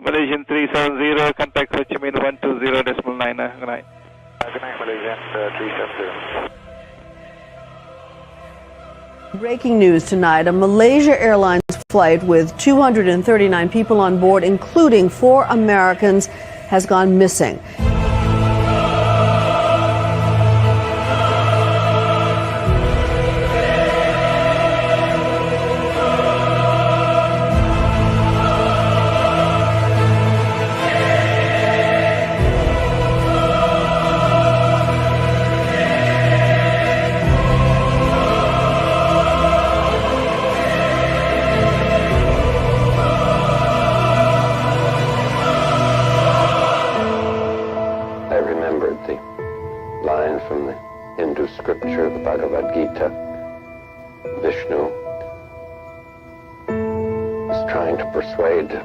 Malaysian 370, contact Ho Chi Minh 120.9. Good night. Good night, Malaysian 370. Breaking news tonight, a Malaysia Airlines flight with 239 people on board, including 4 Americans, has gone missing. From the Hindu scripture, the Bhagavad Gita, Vishnu is trying to persuade the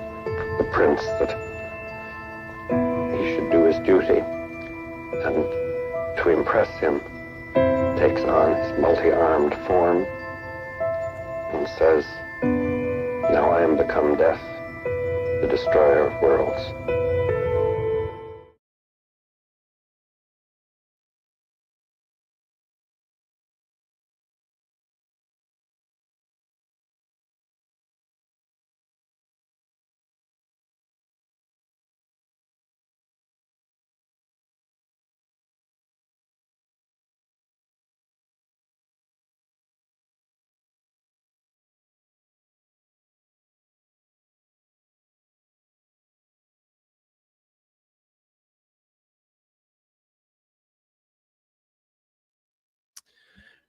prince that he should do his duty, and to impress him takes on his multi-armed form and says, "Now I am become death, the destroyer of worlds."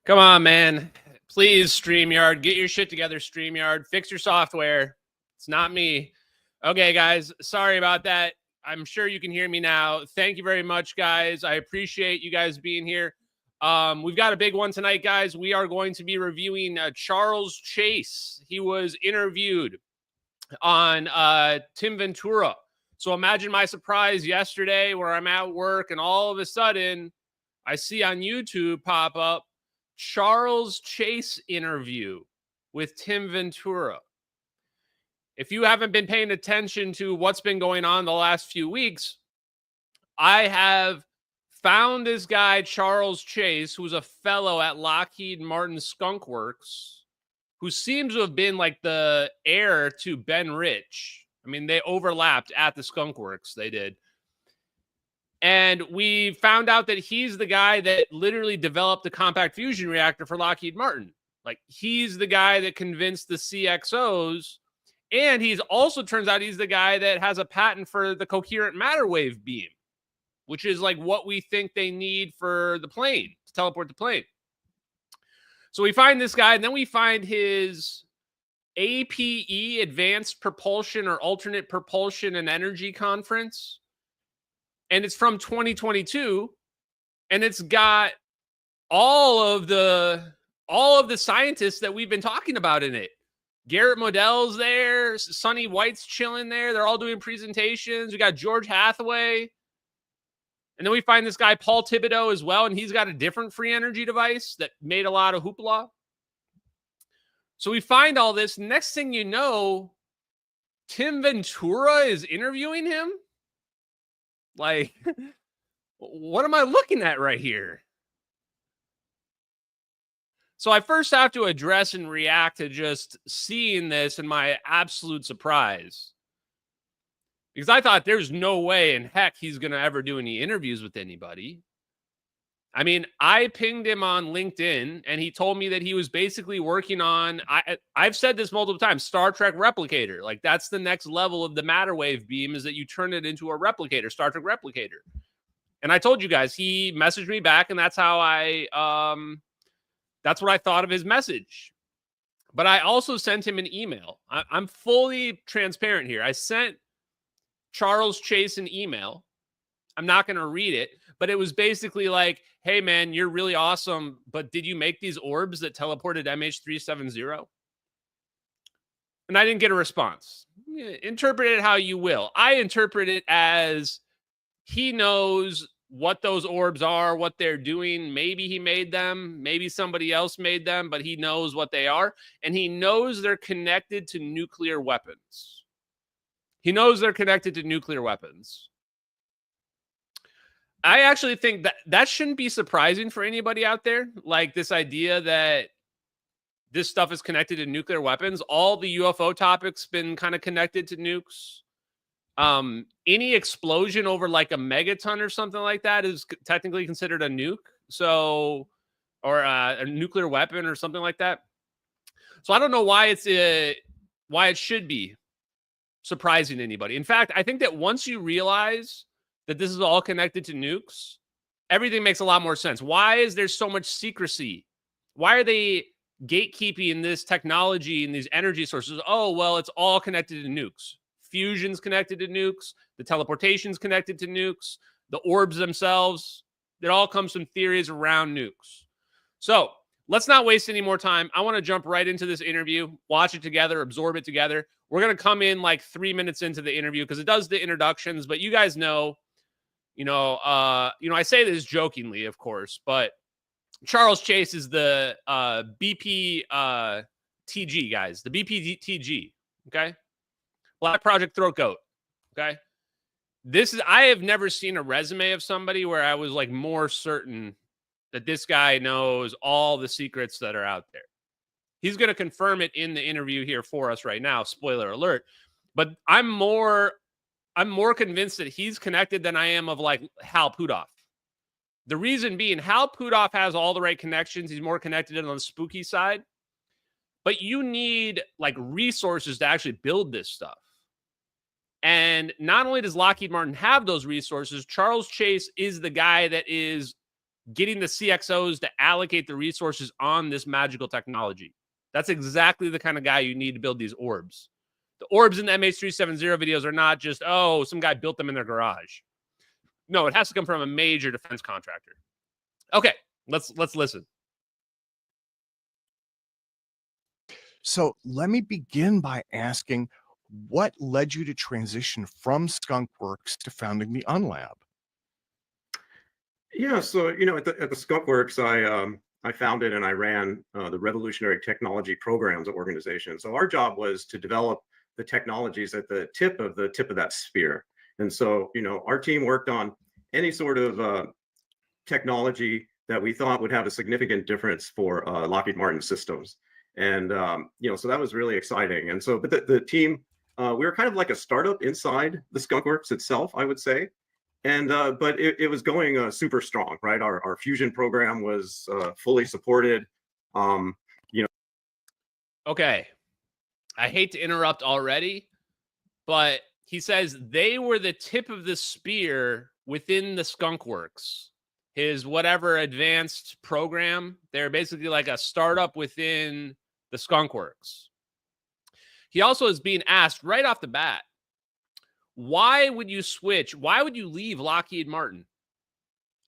Come on, man. Please, StreamYard, get your shit together, StreamYard. Fix your software. It's not me. Okay, guys, sorry about that. I'm sure you can hear me now. Thank you very much, guys. I appreciate you guys being here. We've got a big one tonight, guys. We are going to be reviewing Charles Chase. He was interviewed on Tim Ventura. So imagine my surprise yesterday where I'm at work and all of a sudden I see on YouTube pop up Charles Chase interview with Tim Ventura. If you haven't been paying attention to what's been going on the last few weeks, I have found this guy, Charles Chase, who's a fellow at Lockheed Martin Skunk Works, who seems to have been like the heir to Ben Rich. I mean, they overlapped at the Skunk Works, they did. And we found out that he's the guy that literally developed the compact fusion reactor for Lockheed Martin. Like, he's the guy that convinced the CXOs. And he's also, turns out, he's the guy that has a patent for the coherent matter wave beam, which is like what we think they need for the plane, to teleport the plane. So we find this guy, and then we find his APE, Advanced Propulsion or Alternate Propulsion and Energy Conference. And it's from 2022, and it's got all of the scientists that we've been talking about in it. Garrett Modell's there, Sonny White's chilling there. They're all doing presentations. We got George Hathaway. And then we find this guy, Paul Thibodeau, as well, and he's got a different free energy device that made a lot of hoopla. So we find all this. Next thing you know, Tim Ventura is interviewing him. Like, what am I looking at right here? So I first have to address and react to just seeing this and my absolute surprise. Because I thought there's no way in heck he's going to ever do any interviews with anybody. I mean, I pinged him on LinkedIn and he told me that he was basically working on, I've said this multiple times, Star Trek Replicator. Like, that's the next level of the matter wave beam, is that you turn it into a replicator, Star Trek Replicator. And I told you guys, he messaged me back, and that's how that's what I thought of his message. But I also sent him an email. I'm fully transparent here. I sent Charles Chase an email. I'm not going to read it, but it was basically like, hey, man, you're really awesome, but did you make these orbs that teleported MH370? And I didn't get a response. Interpret it how you will. I interpret it as he knows what those orbs are, what they're doing. Maybe he made them. Maybe somebody else made them, but he knows what they are. And he knows they're connected to nuclear weapons. He knows they're connected to nuclear weapons. I actually think that shouldn't be surprising for anybody out there. Like this idea that this stuff is connected to nuclear weapons. All the UFO topics been kind of connected to nukes. Any explosion over like a megaton or something like that is technically considered a nuke. So, or a nuclear weapon or something like that. So I don't know why why it should be surprising to anybody. In fact, I think that once you realize that this is all connected to nukes, everything makes a lot more sense. Why is there so much secrecy? Why are they gatekeeping this technology and these energy sources? Oh, well, it's all connected to nukes. Fusion's connected to nukes. The teleportation's connected to nukes. The orbs themselves. It all comes from theories around nukes. So let's not waste any more time. I want to jump right into this interview, watch it together, absorb it together. We're going to come in like 3 minutes into the interview because it does the introductions, but you guys know, I say this jokingly, of course, but Charles Chase is the BPTG guys, the BPTG, okay? Black Project Throat Goat, okay? I have never seen a resume of somebody where I was like more certain that this guy knows all the secrets that are out there. He's going to confirm it in the interview here for us right now, spoiler alert. But I'm more convinced that he's connected than I am of like Hal Puthoff. The reason being, Hal Puthoff has all the right connections. He's more connected on the spooky side. But you need like resources to actually build this stuff. And not only does Lockheed Martin have those resources, Charles Chase is the guy that is getting the CXOs to allocate the resources on this magical technology. That's exactly the kind of guy you need to build these orbs. The orbs in the MH370 videos are not just, oh, some guy built them in their garage. No, it has to come from a major defense contractor. Okay, let's listen. So let me begin by asking, what led you to transition from Skunk Works to founding the UNLAB? Yeah, so at the Skunk Works, I founded and I ran the Revolutionary Technology Programs organization. So our job was to develop the technologies at the tip of that spear. And so our team worked on any sort of technology that we thought would have a significant difference for Lockheed Martin systems. And so that was really exciting. And so, but the team, we were kind of like a startup inside the Skunk Works itself, I would say. And but it was going super strong, right? Our fusion program was fully supported. Okay, I hate to interrupt already, but he says they were the tip of the spear within the Skunk Works, his whatever advanced program. They're basically like a startup within the Skunk Works. He also is being asked right off the bat, why would you switch? Why would you leave Lockheed Martin?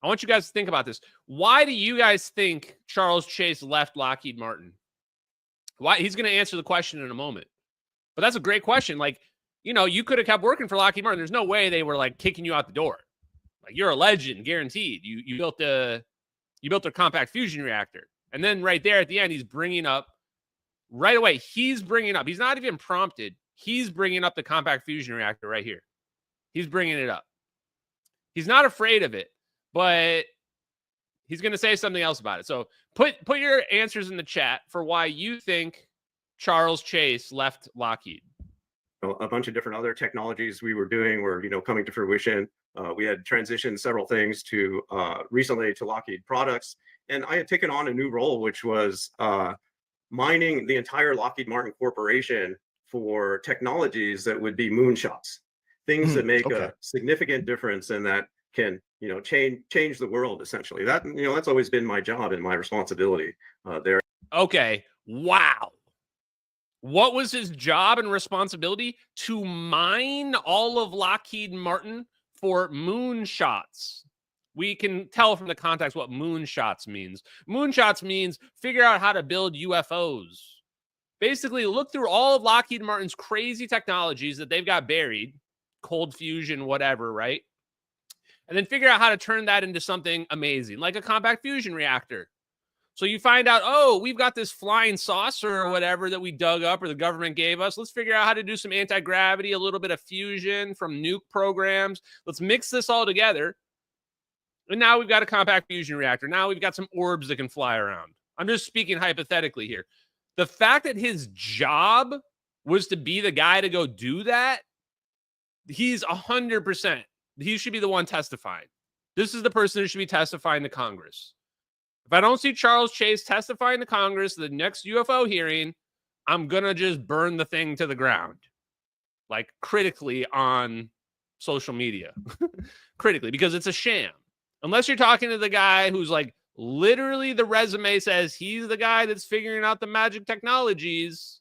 I want you guys to think about this. Why do you guys think Charles Chase left Lockheed Martin? Why? He's going to answer the question in a moment. But that's a great question. Like, you could have kept working for Lockheed Martin. There's no way they were like kicking you out the door. Like, you're a legend, guaranteed. You built their compact fusion reactor. And then right there at the end, he's bringing up right away. He's not even prompted. He's bringing up the compact fusion reactor right here. He's bringing it up. He's not afraid of it, but he's going to say something else about it. So put your answers in the chat for why you think Charles Chase left Lockheed. A bunch of different other technologies we were doing were, coming to fruition. We had transitioned several things to recently to Lockheed products, and I had taken on a new role, which was mining the entire Lockheed Martin Corporation for technologies that would be moonshots, things that make a significant difference and that can, change the world essentially. That, that's always been my job and my responsibility there. Okay. Wow. What was his job and responsibility? To mine all of Lockheed Martin for moonshots. We can tell from the context what moonshots means. Moonshots means figure out how to build UFOs. Basically, look through all of Lockheed Martin's crazy technologies that they've got buried, cold fusion, whatever, right? And then figure out how to turn that into something amazing, like a compact fusion reactor. So you find out, oh, we've got this flying saucer or whatever that we dug up or the government gave us. Let's figure out how to do some anti-gravity, a little bit of fusion from nuke programs. Let's mix this all together. And now we've got a compact fusion reactor. Now we've got some orbs that can fly around. I'm just speaking hypothetically here. The fact that his job was to be the guy to go do that, he's 100%. He should be the one testifying. This is the person who should be testifying to Congress. If I don't see Charles Chase testifying to Congress the next UFO hearing, I'm going to just burn the thing to the ground. Like critically on social media. Critically, because it's a sham. Unless you're talking to the guy who's like, literally the resume says he's the guy that's figuring out the magic technologies,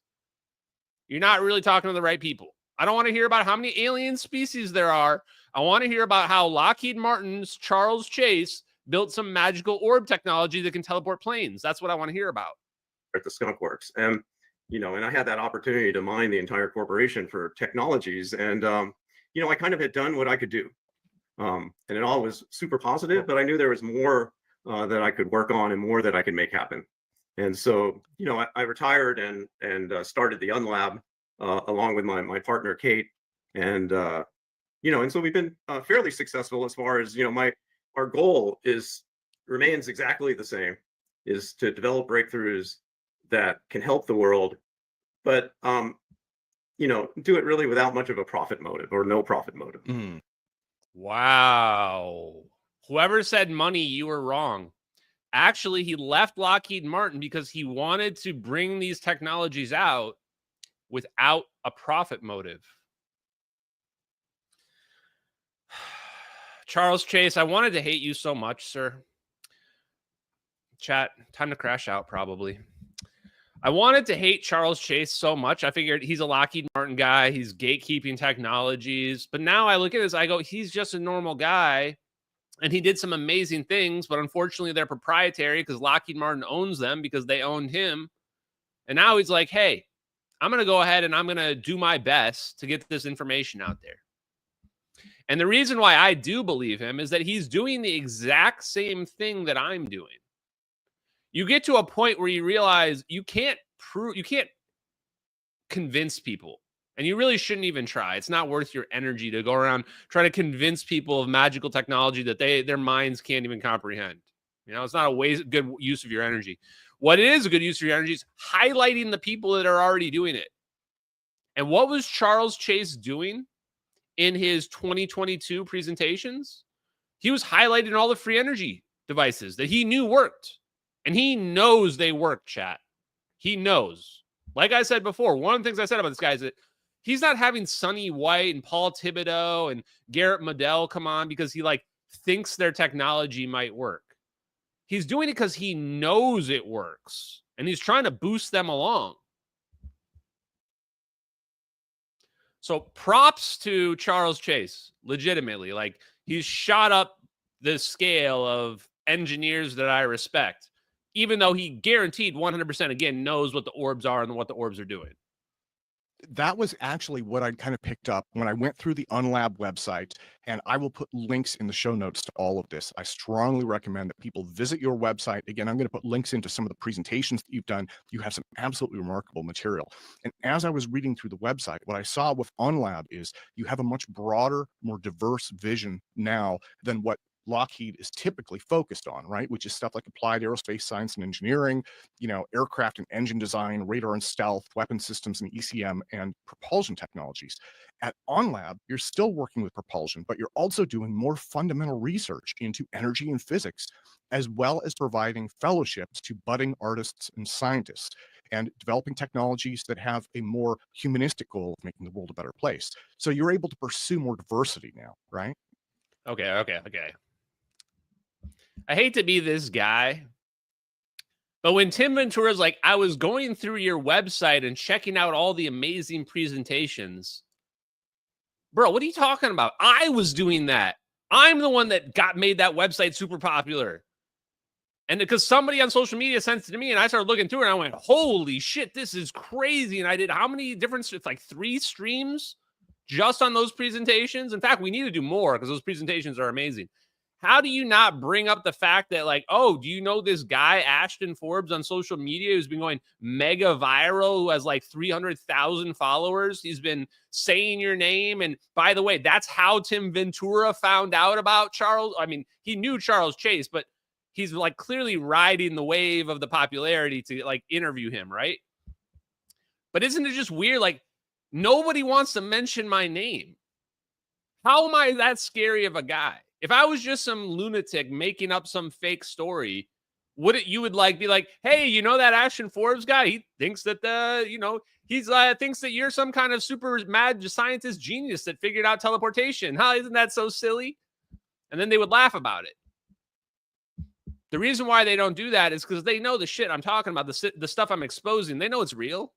you're not really talking to the right people. I don't want to hear about how many alien species there are. I want to hear about how Lockheed Martin's Charles Chase built some magical orb technology that can teleport planes. That's what I want to hear about. At the Skunk Works. And, you know, and I had that opportunity to mine the entire corporation for technologies. And, you know, I kind of had done what I could do. And it all was super positive, but I knew there was more that I could work on and more that I could make happen. And so, you know, I retired and started the UNLAB along with my partner, Kate. And, you know, and so we've been fairly successful as far as, you know, our goal remains exactly the same, is to develop breakthroughs that can help the world, but, you know, do it really without much of a profit motive or no profit motive. Mm. Wow. Whoever said money, you were wrong. Actually, he left Lockheed Martin because he wanted to bring these technologies out without a profit motive. Charles Chase, I wanted to hate you so much, sir. Chat, time to crash out, probably. I wanted to hate Charles Chase so much. I figured he's a Lockheed Martin guy. He's gatekeeping technologies. But now I look at this, I go, he's just a normal guy. And he did some amazing things, but unfortunately they're proprietary because Lockheed Martin owns them because they owned him. And now he's like, hey, I'm going to go ahead and I'm going to do my best to get this information out there. And the reason why I do believe him is that he's doing the exact same thing that I'm doing. You get to a point where you realize you can't convince people. And you really shouldn't even try. It's not worth your energy to go around trying to convince people of magical technology that their minds can't even comprehend. You know, it's not a good use of your energy. What is a good use of your energy is highlighting the people that are already doing it. And what was Charles Chase doing in his 2022 presentations? He was highlighting all the free energy devices that he knew worked. And he knows they work, chat. He knows. Like I said before, one of the things I said about this guy is that he's not having Sonny White and Paul Thibodeau and Garrett Medell come on because he like thinks their technology might work. He's doing it because he knows it works and he's trying to boost them along. So props to Charles Chase, legitimately. Like he's shot up the scale of engineers that I respect, even though he guaranteed 100% again knows what the orbs are and what the orbs are doing. That was actually what I kind of picked up when I went through the UNLAB website, and I will put links in the show notes to all of this. I strongly recommend that people visit your website. Again, I'm going to put links into some of the presentations that you've done. You have some absolutely remarkable material. And as I was reading through the website, what I saw with UNLAB is you have a much broader, more diverse vision now than what Lockheed is typically focused on, right? Which is stuff like applied aerospace science and engineering, you know, aircraft and engine design, radar and stealth, weapon systems and ECM, and propulsion technologies. At UNLAB, you're still working with propulsion, but you're also doing more fundamental research into energy and physics, as well as providing fellowships to budding artists and scientists, and developing technologies that have a more humanistic goal of making the world a better place. So you're able to pursue more diversity now, right? Okay. I hate to be this guy, but when Tim Ventura's like, I was going through your website and checking out all the amazing presentations. Bro, what are you talking about? I was doing that. I'm the one that made that website super popular. And because somebody on social media sent it to me and I started looking through it and I went, holy shit, this is crazy. And I did how many different, it's like 3 streams just on those presentations. In fact, we need to do more because those presentations are amazing. how do you not bring up the fact that, like, oh, do you know this guy, Ashton Forbes, on social media who's been going mega viral, who has like 300,000 followers? He's been saying your name. And by the way, that's how Tim Ventura found out about Charles. I mean, he knew Charles Chase, but he's like clearly riding the wave of the popularity to like interview him, right? But isn't it just weird? Like, nobody wants to mention my name. How am I that scary of a guy? If I was just some lunatic making up some fake story, you would like be like, hey, you know that Ashton Forbes guy? He thinks that he's thinks that you're some kind of super mad scientist genius that figured out teleportation. Huh? Isn't that so silly? And then they would laugh about it. The reason why they don't do that is because they know the shit I'm talking about, the stuff I'm exposing. They know it's real.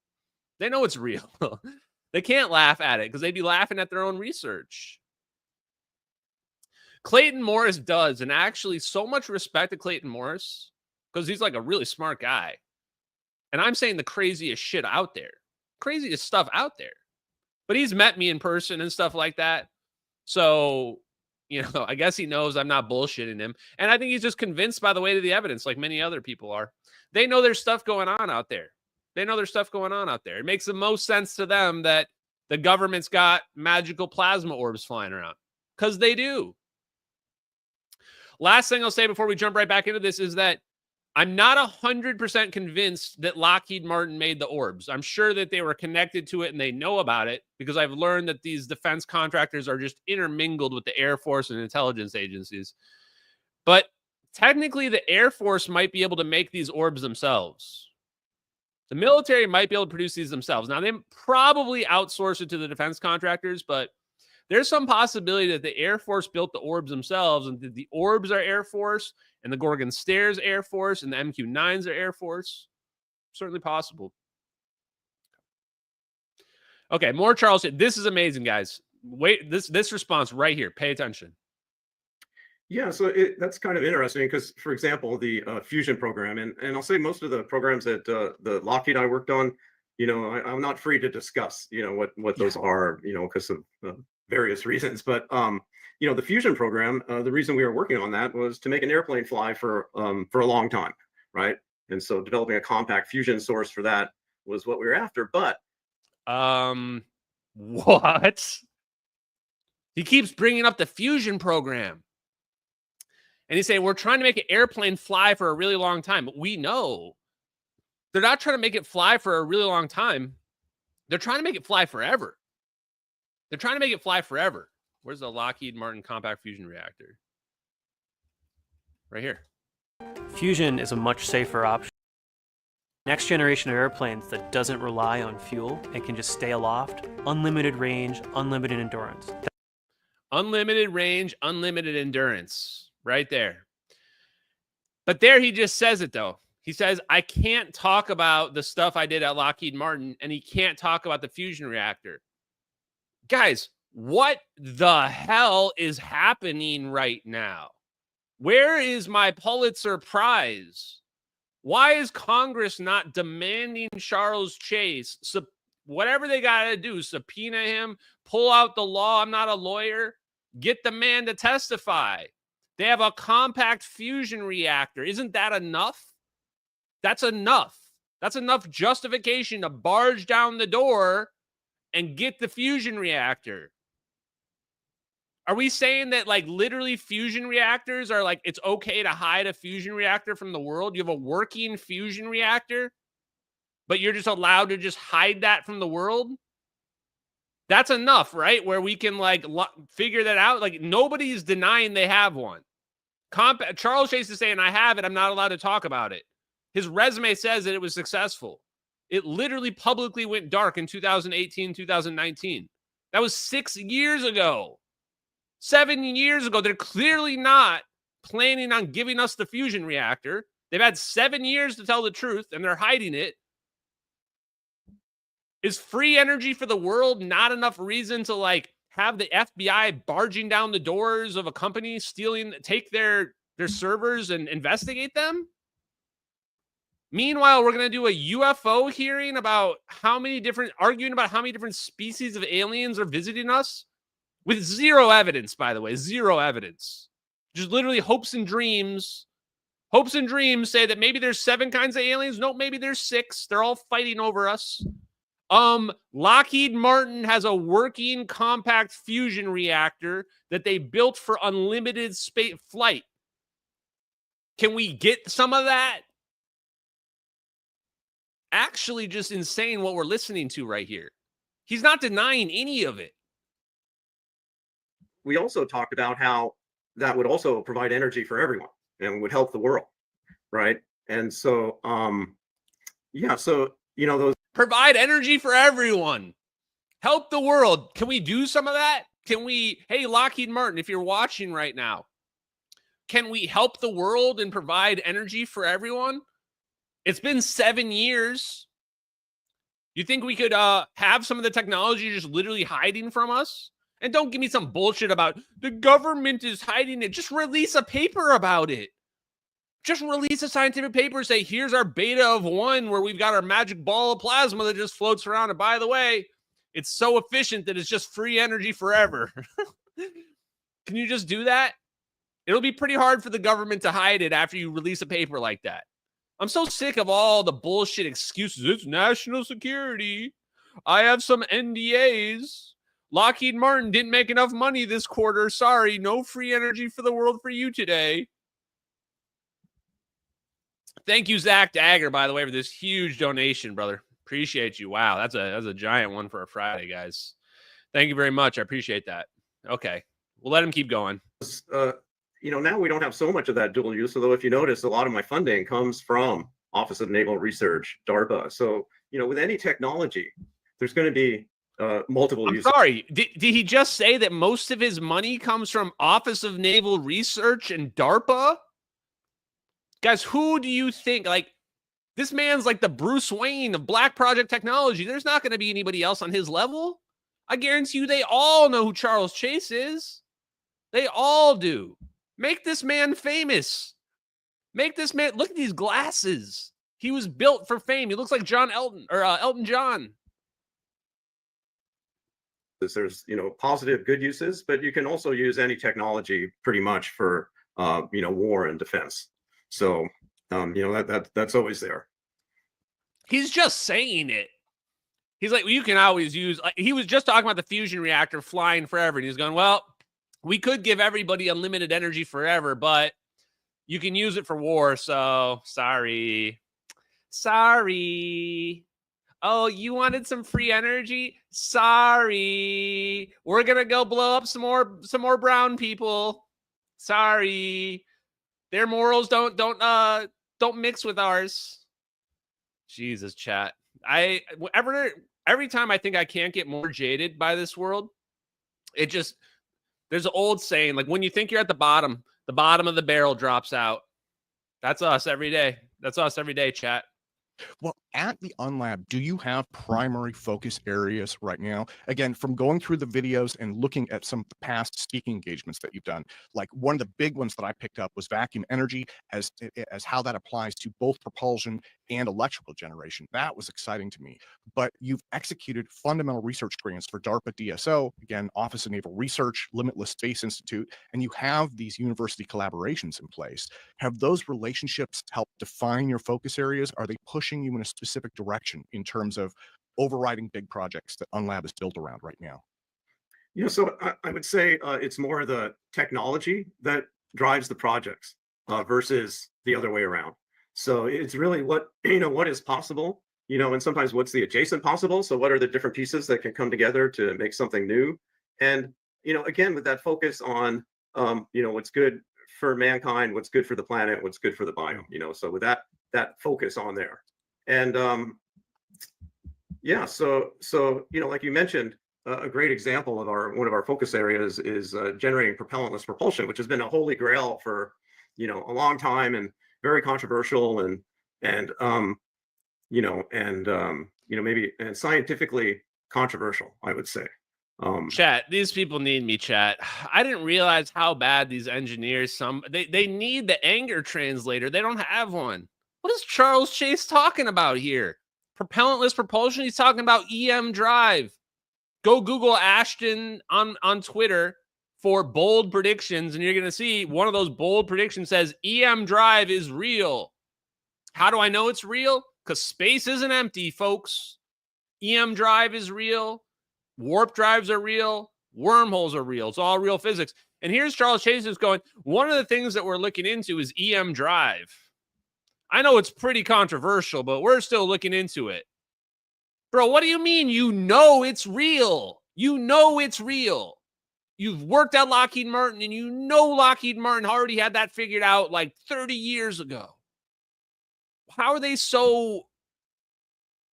They know it's real. They can't laugh at it because they'd be laughing at their own research. Clayton Morris does, and actually so much respect to Clayton Morris because he's like a really smart guy. And I'm saying the craziest shit out there, craziest stuff out there. But he's met me in person and stuff like that. So, I guess he knows I'm not bullshitting him. And I think he's just convinced by the weight of the evidence, like many other people are. They know there's stuff going on out there. It makes the most sense to them that the government's got magical plasma orbs flying around because they do. Last thing I'll say before we jump right back into this is that I'm not 100% convinced that Lockheed Martin made the orbs. I'm sure that they were connected to it and they know about it because I've learned that these defense contractors are just intermingled with the Air Force and intelligence agencies. But technically, the Air Force might be able to make these orbs themselves. The military might be able to produce these themselves. Now, they probably outsource it to the defense contractors, but there's some possibility that the Air Force built the orbs themselves, and the orbs are Air Force, and the Gorgon Stairs Air Force, and the MQ-9s are Air Force. Certainly possible. Okay, more Charles. This is amazing, guys. Wait, this response right here. Pay attention. Yeah, so that's kind of interesting because, for example, the fusion program, and I'll say most of the programs that the Lockheed I worked on, I'm not free to discuss, what those are, because of various reasons. But the fusion program, the reason we were working on that was to make an airplane fly for a long time, right? And so developing a compact fusion source for that was what we were after. But what? He keeps bringing up the fusion program. And he's saying, we're trying to make an airplane fly for a really long time. But we know they're not trying to make it fly for a really long time. They're trying to make it fly forever. Where's the Lockheed Martin compact fusion reactor? Right here. Fusion is a much safer option. Next generation of airplanes that doesn't rely on fuel and can just stay aloft, unlimited range, unlimited endurance. Unlimited range, unlimited endurance. Right there. But there he just says it, though. He says, I can't talk about the stuff I did at Lockheed Martin, and he can't talk about the fusion reactor. Guys, what the hell is happening right now? Where is my Pulitzer Prize? Why is Congress not demanding Charles Chase, whatever they got to do, subpoena him, pull out the law? I'm not a lawyer. Get the man to testify. They have a compact fusion reactor. Isn't that enough? That's enough. That's enough justification to barge down the door and get the fusion reactor. Are we saying that, like, literally fusion reactors are like, it's okay to hide a fusion reactor from the world? You have a working fusion reactor, but you're just allowed to just hide that from the world? That's enough, right? Where we can like figure that out. Like, nobody's denying they have one. Charles Chase is saying, I have it. I'm not allowed to talk about it. His resume says that it was successful. It literally publicly went dark in 2018, 2019. That was 6 years ago. 7 years ago. They're clearly not planning on giving us the fusion reactor. They've had 7 years to tell the truth, and they're hiding it. Is free energy for the world not enough reason to, like, have the FBI barging down the doors of a company, take their servers and investigate them? Meanwhile, we're going to do a UFO hearing arguing about how many different species of aliens are visiting us with zero evidence, by the way, zero evidence. Just literally hopes and dreams. Hopes and dreams say that maybe there's 7 kinds of aliens. No, maybe there's 6. They're all fighting over us. Lockheed Martin has a working compact fusion reactor that they built for unlimited space flight. Can we get some of that? Actually, just insane what we're listening to right here. He's not denying any of it. We also talked about how that would also provide energy for everyone and would help the world, right? And so, yeah, so, you know, those Provide energy for everyone. Help the world. Can we do some of that? Can we, hey, Lockheed Martin, if you're watching right now, can we help the world and provide energy for everyone? It's been 7 years. You think we could have some of the technology just literally hiding from us? And don't give me some bullshit about the government is hiding it. Just release a paper about it. Just release a scientific paper, say, here's our beta of 1 where we've got our magic ball of plasma that just floats around. And by the way, it's so efficient that it's just free energy forever. Can you just do that? It'll be pretty hard for the government to hide it after you release a paper like that. I'm so sick of all the bullshit excuses. It's national security. I have some NDAs. Lockheed Martin didn't make enough money this quarter. Sorry, no free energy for the world for you today. Thank you, Zach Dagger, by the way, for this huge donation, brother. Appreciate you. Wow, that's a giant one for a Friday, guys. Thank you very much. I appreciate that. Okay, we'll let him keep going. You know, now we don't have so much of that dual use, although if you notice, a lot of my funding comes from Office of Naval Research, DARPA. So, you know, with any technology, there's going to be multiple uses. Sorry, did he just say that most of his money comes from Office of Naval Research and DARPA? Guys, who do you think, like, this man's like the Bruce Wayne of Black Project Technology. There's not going to be anybody else on his level. I guarantee you they all know who Charles Chase is. They all do. Make this man famous. Make this man, look at these glasses. He was built for fame. He looks like Elton John. There's, you know, positive, good uses, but you can also use any technology pretty much for, you know, war and defense. So, you know, that's always there. He's just saying it. He's like, well, you can always use, like, he was just talking about the fusion reactor flying forever. And he's going, well, we could give everybody unlimited energy forever, but you can use it for war. So sorry. Oh, you wanted some free energy? Sorry. We're going to go blow up some more brown people. Sorry. Their morals don't mix with ours. Jesus, chat. Every time I think I can't get more jaded by this world, it just, there's an old saying, like, when you think you're at the bottom of the barrel drops out. That's us every day. That's us every day, chat. Well, at the UNLAB, do you have primary focus areas right now? Again, from going through the videos and looking at some of the past speaking engagements that you've done, like one of the big ones that I picked up was vacuum energy as how that applies to both propulsion and electrical generation. That was exciting to me. But you've executed fundamental research grants for DARPA DSO, again, Office of Naval Research, Limitless Space Institute, and you have these university collaborations in place. Have those relationships helped define your focus areas? Are they pushing you in a specific direction in terms of overriding big projects that UNLAB is built around right now? Yeah, so I would say it's more the technology that drives the projects versus the other way around. So it's really what is possible, and sometimes what's the adjacent possible. So what are the different pieces that can come together to make something new? And, again, with that focus on, what's good for mankind, what's good for the planet, what's good for the biome, so with that focus on there. And yeah, so like you mentioned, a great example of one of our focus areas is generating propellantless propulsion, which has been a holy grail for a long time and very controversial and maybe scientifically controversial, I would say. Chat, these people need me, chat. I didn't realize how bad these engineers, they need the anger translator. They don't have one. What is Charles Chase talking about here? Propellantless propulsion? He's talking about EM drive. Go Google Ashton on Twitter. for bold predictions, and you're going to see one of those bold predictions says EM drive is real. How do I know it's real? Because space isn't empty, folks. EM drive is real. Warp drives are real. Wormholes are real. It's all real physics. And here's Charles Chase who's going, one of the things that we're looking into is EM drive. I know it's pretty controversial, but we're still looking into it. Bro, what do you mean you know it's real? You know it's real. You've worked at Lockheed Martin, and you know Lockheed Martin already had that figured out like 30 years ago. How are they so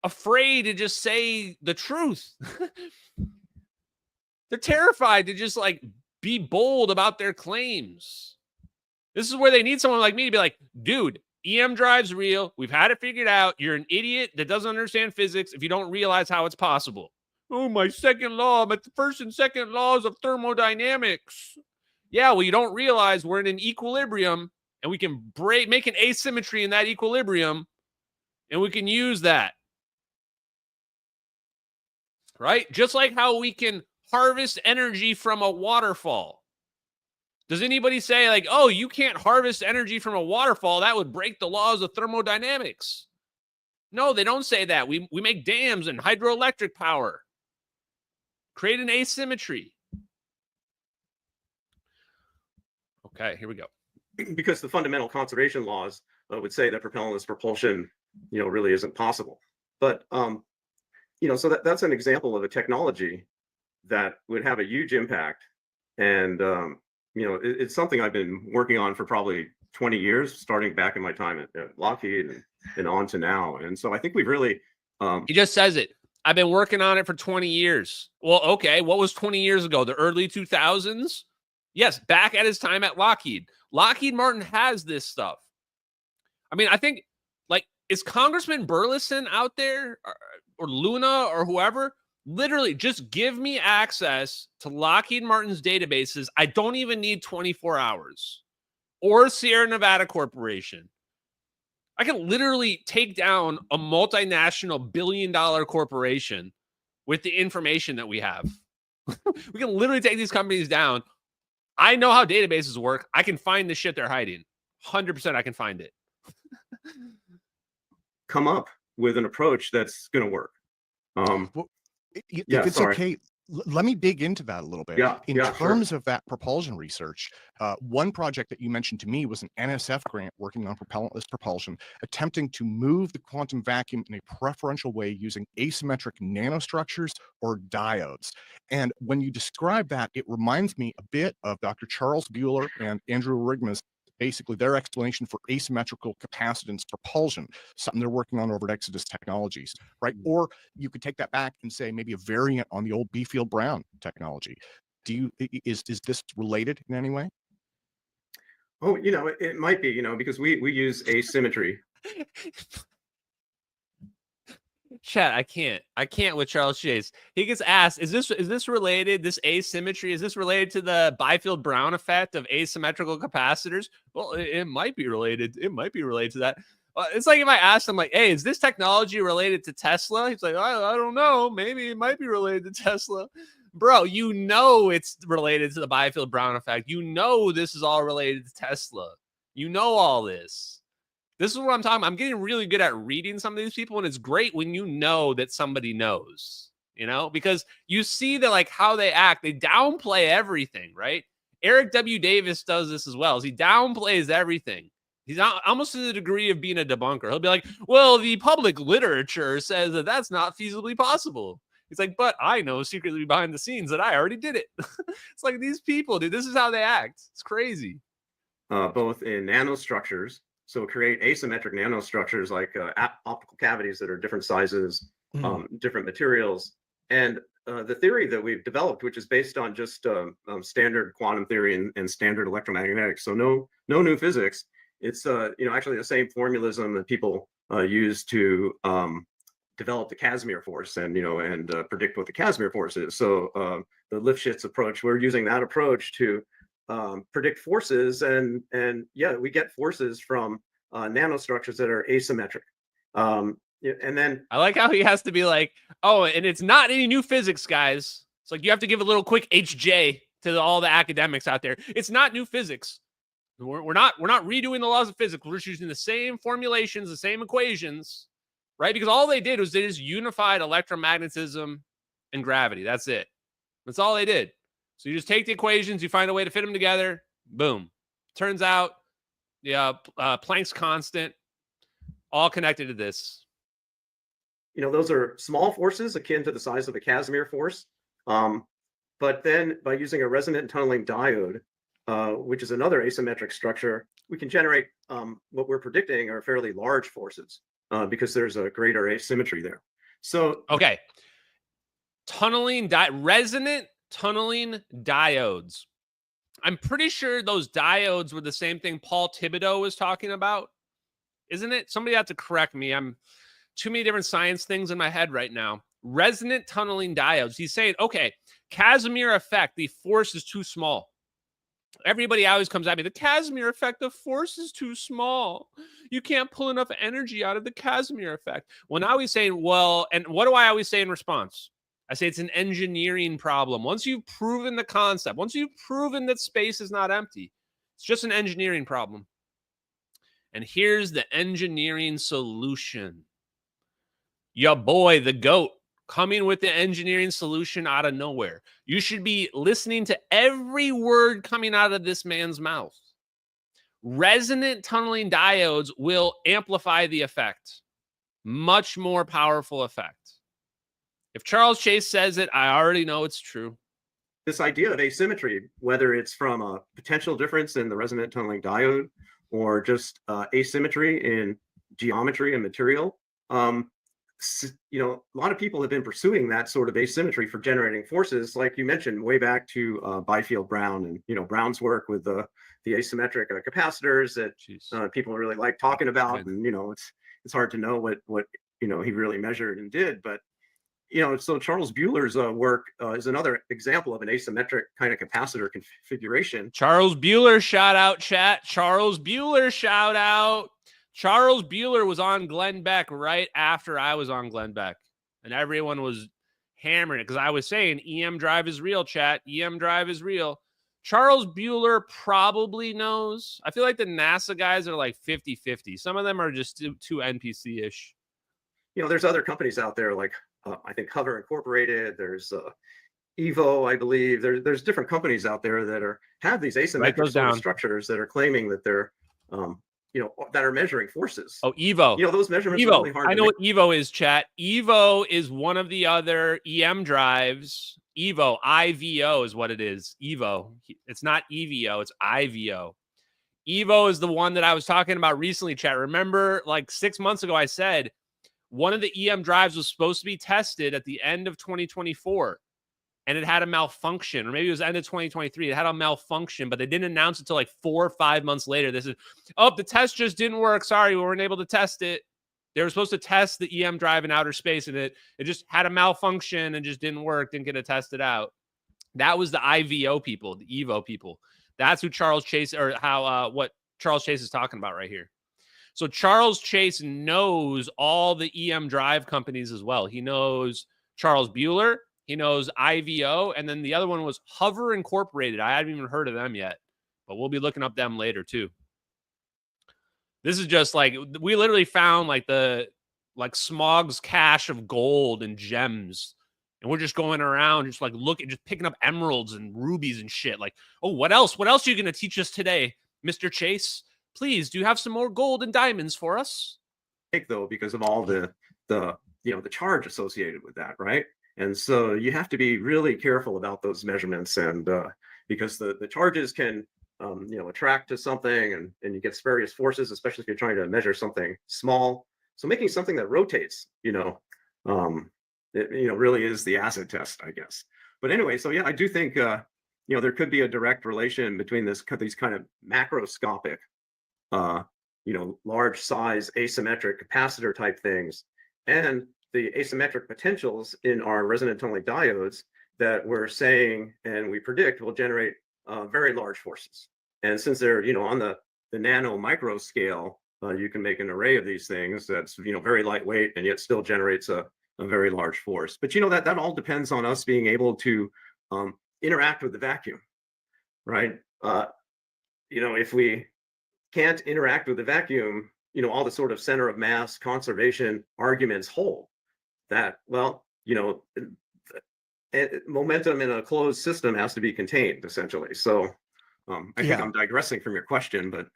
afraid to just say the truth? They're terrified to just like be bold about their claims. This is where they need someone like me to be like, dude, EM drive's real. We've had it figured out. You're an idiot that doesn't understand physics if you don't realize how it's possible. Oh, my second law, but the first and second laws of thermodynamics. Yeah, well, you don't realize we're in an equilibrium, and we can make an asymmetry in that equilibrium, and we can use that. Right? Just like how we can harvest energy from a waterfall. Does anybody say like, oh, you can't harvest energy from a waterfall? That would break the laws of thermodynamics. No, they don't say that. We make dams and hydroelectric power. Create an asymmetry. Okay, here we go. Because the fundamental conservation laws would say that propellantless propulsion, really isn't possible. But, so that's an example of a technology that would have a huge impact. And, it's something I've been working on for probably 20 years, starting back in my time at Lockheed and on to now. And so I think we've really... He just says it. I've been working on it for 20 years. Well, okay, what was 20 years ago? The early 2000s? Yes, back at his time at Lockheed. Lockheed Martin has this stuff. I mean, I think, like, is Congressman Burleson out there or Luna or whoever? Literally, just give me access to Lockheed Martin's databases. I don't even need 24 hours. Or Sierra Nevada Corporation. I can literally take down a multinational billion-dollar corporation with the information that we have. We can literally take these companies down. I know how databases work. I can find the shit they're hiding. 100% I can find it. Come up with an approach that's going to work. If it's okay, let me dig into that a little bit. In terms of that propulsion research, one project that you mentioned to me was an NSF grant working on propellantless propulsion, attempting to move the quantum vacuum in a preferential way using asymmetric nanostructures or diodes. And when you describe that, it reminds me a bit of Dr. Charles Buehler and Andrew Rigma's basically their explanation for asymmetrical capacitance propulsion, something they're working on over at Exodus Technologies, right? Or you could take that back and say maybe a variant on the old Beefield-Brown technology. Is this related in any way? Oh, it might be, because we use asymmetry. Chat, I can't with Charles Chase. He gets asked, is this related, this asymmetry, is this related to the Byfield-Brown effect of asymmetrical capacitors? Well, it might be related. It might be related to that. It's like if I asked him, like, hey, is this technology related to Tesla? He's like, I don't know. Maybe it might be related to Tesla. Bro, it's related to the Byfield-Brown effect. This is all related to Tesla. All this. This is what I'm talking about. I'm getting really good at reading some of these people, and it's great when you know that somebody knows, because you see that, like, how they act. They downplay everything, right? Eric W. Davis does this as well. He downplays everything. He's almost to the degree of being a debunker. He'll be like, well, the public literature says that that's not feasibly possible. He's like, but I know secretly behind the scenes that I already did it. It's like these people, dude, this is how they act. It's crazy. Both in nanostructures. So create asymmetric nanostructures like optical cavities that are different sizes, different materials. And the theory that we've developed, which is based on just standard quantum theory and standard electromagnetics. So no new physics. It's actually the same formalism that people use to develop the Casimir force and predict what the Casimir force is. So the Lifshitz approach, we're using that approach to predict forces, and we get forces from nanostructures that are asymmetric. And then I like how he has to be like, oh, and it's not any new physics, guys. It's like you have to give a little quick HJ to all the academics out there. It's not new physics. We're not redoing the laws of physics. We're just using the same formulations, the same equations, right? Because all they did was they just unified electromagnetism and gravity. That's it. That's all they did. So you just take the equations, you find a way to fit them together. Boom. Turns out, Planck's constant, all connected to this. You know, those are small forces akin to the size of the Casimir force. But then by using a resonant tunneling diode, which is another asymmetric structure, we can generate what we're predicting are fairly large forces because there's a greater asymmetry there. So, okay. Resonant tunneling diodes. I'm pretty sure those diodes were the same thing Paul Thibodeau was talking about. Isn't it? Somebody has to correct me. I'm too many different science things in my head right now. Resonant tunneling diodes. He's saying, okay, Casimir effect, the force is too small. Everybody always comes at me, the Casimir effect, the force is too small. You can't pull enough energy out of the Casimir effect. Well, now he's saying, well, and what do I always say in response? I say it's an engineering problem. Once you've proven the concept, once you've proven that space is not empty, it's just an engineering problem. And here's the engineering solution. Your boy, the GOAT, coming with the engineering solution out of nowhere. You should be listening to every word coming out of this man's mouth. Resonant tunneling diodes will amplify the effect. Much more powerful effect. If Charles Chase says it, I already know it's true. This idea of asymmetry, whether it's from a potential difference in the resonant tunneling diode or just asymmetry in geometry and material, you know, a lot of people have been pursuing that sort of asymmetry for generating forces, like you mentioned, way back to Byfield Brown and, you know, Brown's work with the asymmetric capacitors that people really like talking about. And, you know, it's hard to know what you know, he really measured and did. But, you know, so Charles Bueller's work is another example of an asymmetric kind of capacitor configuration. Charles Bueller, shout out, chat. Charles Bueller, shout out. Charles Bueller was on Glenn Beck right after I was on Glenn Beck. And everyone was hammering it because I was saying EM drive is real, chat. EM drive is real. Charles Bueller probably knows. I feel like the NASA guys are like 50-50. Some of them are just too NPC-ish. You know, there's other companies out there like I think Hover Incorporated. There's Evo, I believe. There's different companies out there that have these asymmetric sort of structures that are claiming that they're you know, that are measuring forces. Oh, Evo. You know, those measurements are really hard. I know what Evo is, chat. Evo is one of the other EM drives. Evo, IVO is what it is. Evo. It's not EVO, it's IVO. Evo is the one that I was talking about recently, chat. Remember, like 6 months ago, I said one of the EM drives was supposed to be tested at the end of 2024. And it had a malfunction, or maybe it was end of 2023. It had a malfunction, but they didn't announce it until like 4 or 5 months later. This is, oh, the test just didn't work. Sorry, we weren't able to test it. They were supposed to test the EM drive in outer space, and it just had a malfunction and just didn't work, didn't get it tested out. That was the IVO people, the Evo people. That's who Charles Chase, or what Charles Chase is talking about right here. So Charles Chase knows all the EM drive companies as well. He knows Charles Bueller. He knows IVO, and then the other one was Hover Incorporated. I haven't even heard of them yet, but we'll be looking up them later too. This is just like, we literally found like Smog's cache of gold and gems, and we're just going around just like just picking up emeralds and rubies and shit. Like, oh, what else? What else are you going to teach us today, Mr. Chase? Please, do you have some more gold and diamonds for us? Though, because of all the you know, the charge associated with that, right? And so you have to be really careful about those measurements, and because the charges can, you know, attract to something, and you get various forces, especially if you're trying to measure something small. So making something that rotates, you know, it, you know, really is the acid test, I guess. But anyway, so yeah, I do think, you know, there could be a direct relation between these kind of macroscopic, you know, large size asymmetric capacitor type things, and the asymmetric potentials in our resonant tunneling diodes that we're saying and we predict will generate very large forces. And since they're, you know, on the nano micro scale, you can make an array of these things that's, you know, very lightweight and yet still generates a very large force. But, you know, that all depends on us being able to interact with the vacuum. right? If we can't interact with the vacuum, all the sort of center of mass conservation arguments hold that, well, momentum in a closed system has to be contained, essentially. So I think I'm digressing from your question, but.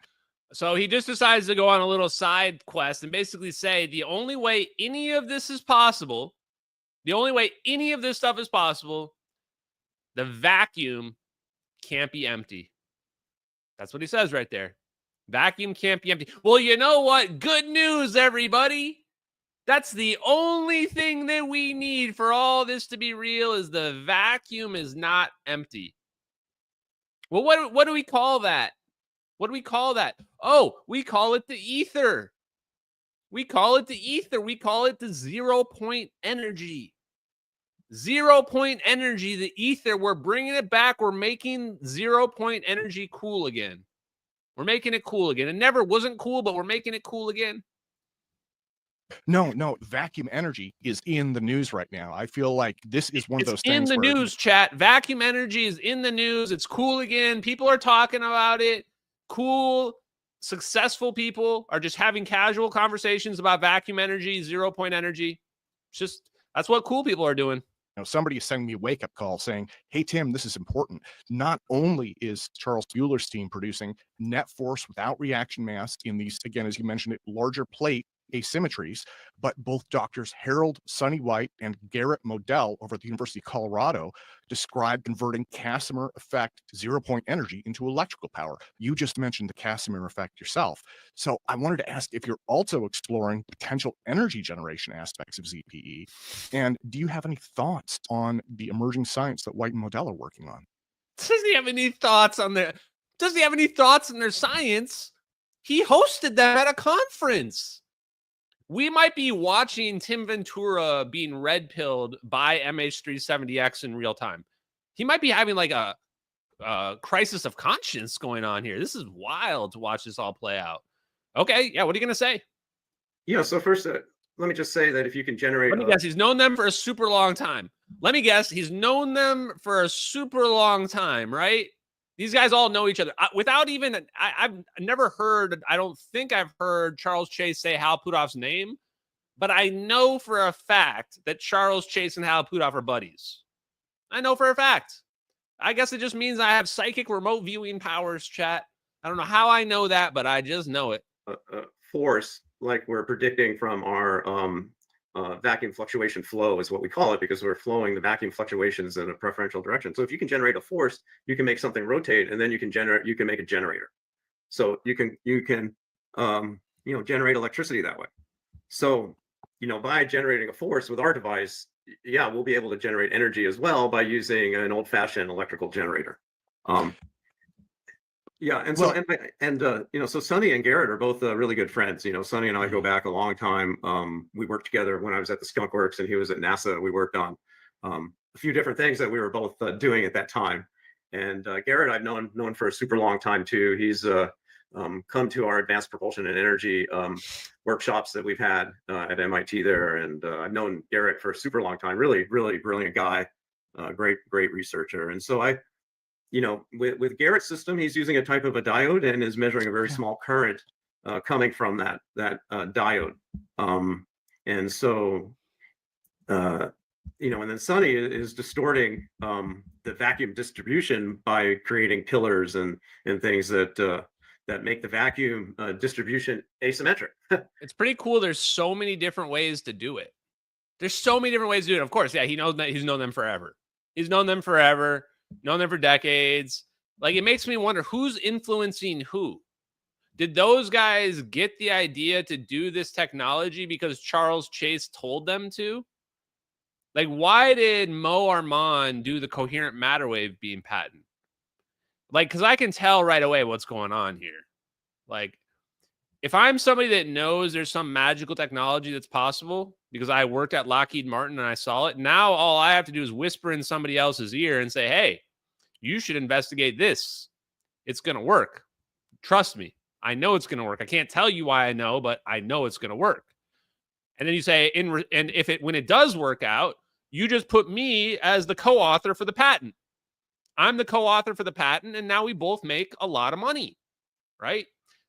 So he just decides to go on a little side quest and basically say the only way any of this is possible, the only way any of this stuff is possible, the vacuum can't be empty. That's what he says right there. Vacuum can't be empty. Well, you know what? Good news, everybody. That's the only thing that we need for all this to be real is the vacuum is not empty. Well, what do we call that? What do we call that? Oh, we call it the ether. We call it the ether. We call it the 0 point energy. 0 point energy, the ether. We're bringing it back. We're making 0 point energy cool again. We're making it cool again. It never wasn't cool, but we're making it cool again. No, vacuum energy is in the news right now. I feel like this is one of those things in the news, chat. Vacuum energy is in the news. It's cool again. People are talking about it. Cool, successful people are just having casual conversations about vacuum energy, 0 point energy. It's just, that's what cool people are doing. Somebody is sending me a wake-up call saying, hey, Tim, this is important. Not only is Charles Bueller's team producing net force without reaction mass in these, again, as you mentioned, larger plate asymmetries, but both doctors Harold Sonny White and Garrett Modell over at the University of Colorado described converting Casimir effect 0 point energy into electrical power. You just mentioned the Casimir effect yourself. So I wanted to ask if you're also exploring potential energy generation aspects of ZPE. And do you have any thoughts on the emerging science that White and Modell are working on? Does he have any thoughts on their science? He hosted them at a conference. We might be watching Tim Ventura being red-pilled by MH370X in real time. He might be having like a crisis of conscience going on here. This is wild to watch this all play out. Okay, yeah, what are you going to say? Yeah, so first, let me just say that if you can generate... Let me guess, he's known them for a super long time. Let me guess, he's known them for a super long time, right? These guys all know each other. Without even, I've never heard, I don't think I've heard Charles Chase say Hal Puthoff's name, but I know for a fact that Charles Chase and Hal Puthoff are buddies. I know for a fact. I guess it just means I have psychic remote viewing powers, chat. I don't know how I know that, but I just know it. Force, like we're predicting from our vacuum fluctuation flow is what we call it, because we're flowing the vacuum fluctuations in a preferential direction. So if you can generate a force, you can make something rotate, and then you can make a generator. So you can generate electricity that way. So by generating a force with our device, yeah, we'll be able to generate energy as well by using an old-fashioned electrical generator. Yeah, and so so Sonny and Garrett are both really good friends. Sonny and I go back a long time. We worked together when I was at the Skunk Works and he was at NASA. We worked on a few different things that we were both doing at that time. And Garrett, I've known for a super long time too. He's come to our advanced propulsion and energy workshops that we've had at MIT there, and I've known Garrett for a super long time. Really, really brilliant guy, great researcher. And so with Garrett's system, he's using a type of a diode and is measuring a very small current coming from that diode. And so, and then Sonny is distorting the vacuum distribution by creating pillars and things that make the vacuum distribution asymmetric. It's pretty cool. There's so many different ways to do it. There's so many different ways to do it. Of course, yeah, he's known them forever. Known them for decades. Like, it makes me wonder who's influencing who. Did those guys get the idea to do this technology because Charles Chase told them to? Like, why did Mo Armand do the coherent matter wave beam patent? Like, because I can tell right away what's going on here. Like, if I'm somebody that knows there's some magical technology that's possible because I worked at Lockheed Martin and I saw it, now all I have to do is whisper in somebody else's ear and say, hey, you should investigate this. It's going to work. Trust me. I know it's going to work. I can't tell you why I know, but I know it's going to work. And then you say, when it does work out, you just put me as the co-author for the patent. I'm the co-author for the patent, and now we both make a lot of money, right?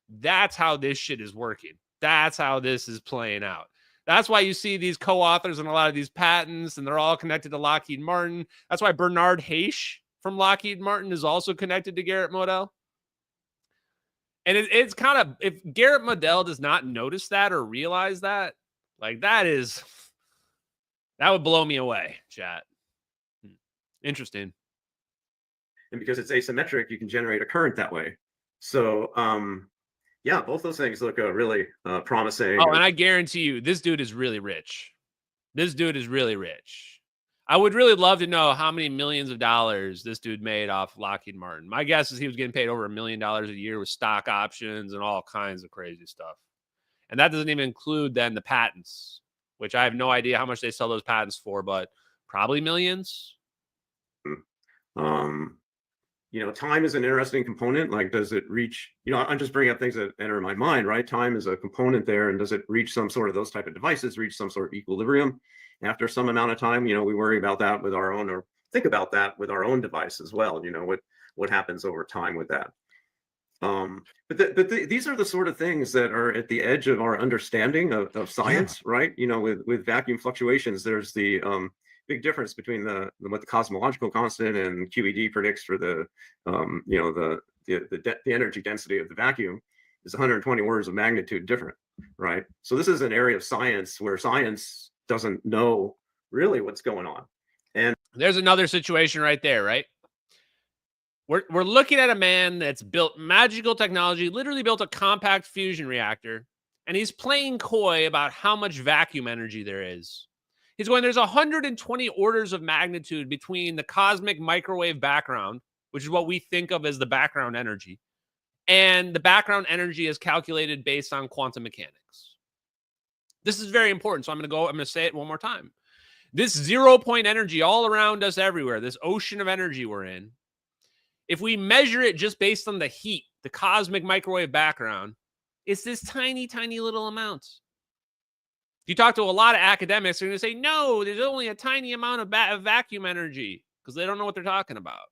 That's how this shit is working. That's how this is playing out. That's why you see these co-authors on a lot of these patents, and they're all connected to Lockheed Martin. That's why Bernard Haish from Lockheed Martin is also connected to Garrett Modell. And it's kind of, if Garrett Modell does not notice that or realize that, like that would blow me away, chat. Interesting. And because it's asymmetric, you can generate a current that way. So, yeah, both those things look really promising. Oh, and I guarantee you, this dude is really rich. This dude is really rich. I would really love to know how many millions of dollars this dude made off Lockheed Martin. My guess is he was getting paid over $1 million a year with stock options and all kinds of crazy stuff. And that doesn't even include then the patents, which I have no idea how much they sell those patents for, but probably millions. Time is an interesting component. Like, does it reach, I'm just bringing up things that enter my mind, right? Time is a component there. And does it reach some sort of those type of devices, reach some sort of equilibrium after some amount of time? We worry about that with our own, or think about that with our own device as well. What happens over time with that. But these are the sort of things that are at the edge of our understanding of science, right? With vacuum fluctuations, there's the big difference between what the cosmological constant and QED predicts for the energy density of the vacuum is 120 orders of magnitude different, right? So this is an area of science where science doesn't know really what's going on. And there's another situation right there, right? We're looking at a man that's built magical technology, literally built a compact fusion reactor, and he's playing coy about how much vacuum energy there is. He's going, there's 120 orders of magnitude between the cosmic microwave background, which is what we think of as the background energy, and the background energy is calculated based on quantum mechanics. This is very important, so I'm going to say it one more time. This 0 point energy all around us everywhere, this ocean of energy we're in, if we measure it just based on the heat, the cosmic microwave background, it's this tiny, tiny little amount. If you talk to a lot of academics, they're going to say, no, there's only a tiny amount of vacuum energy, because they don't know what they're talking about.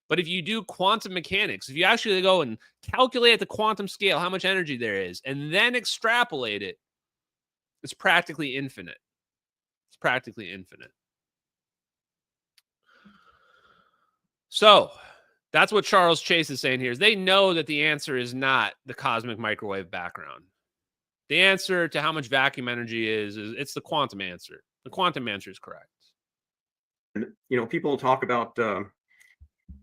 But if you do quantum mechanics, if you actually go and calculate at the quantum scale how much energy there is, and then extrapolate it, it's practically infinite. It's practically infinite. So that's what Charles Chase is saying here, is they know that the answer is not the cosmic microwave background. The answer to how much vacuum energy is it's the quantum answer. The quantum answer is correct. And, people talk about,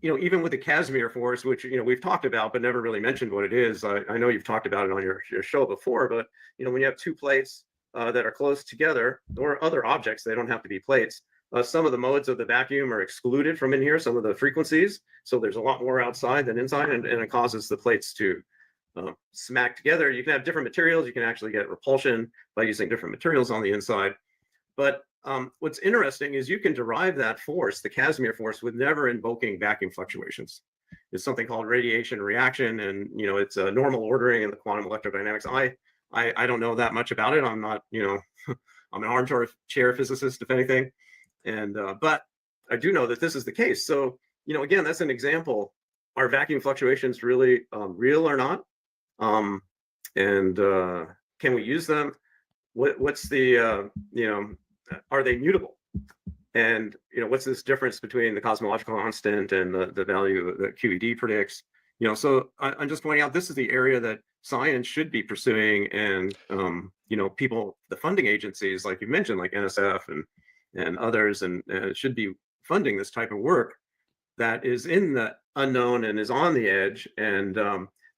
even with the Casimir force, which, we've talked about, but never really mentioned what it is. I know you've talked about it on your show before, but, when you have two plates that are close together, or other objects, they don't have to be plates. Some of the modes of the vacuum are excluded from in here, some of the frequencies. So there's a lot more outside than inside, and it causes the plates to smack together. You can have different materials. You can actually get repulsion by using different materials on the inside. But what's interesting is you can derive that force, the Casimir force, with never invoking vacuum fluctuations. It's something called radiation reaction, and it's a normal ordering in the quantum electrodynamics. I don't know that much about it. I'm not, I'm an armchair physicist, if anything, and but I do know that this is the case. So again, that's an example. Are vacuum fluctuations really real or not? And can we use them? What's the are they mutable? And what's this difference between the cosmological constant and the value that QED predicts? So I'm just pointing out this is the area that science should be pursuing, and people, the funding agencies, like you mentioned, like NSF and others, and should be funding this type of work that is in the unknown and is on the edge, and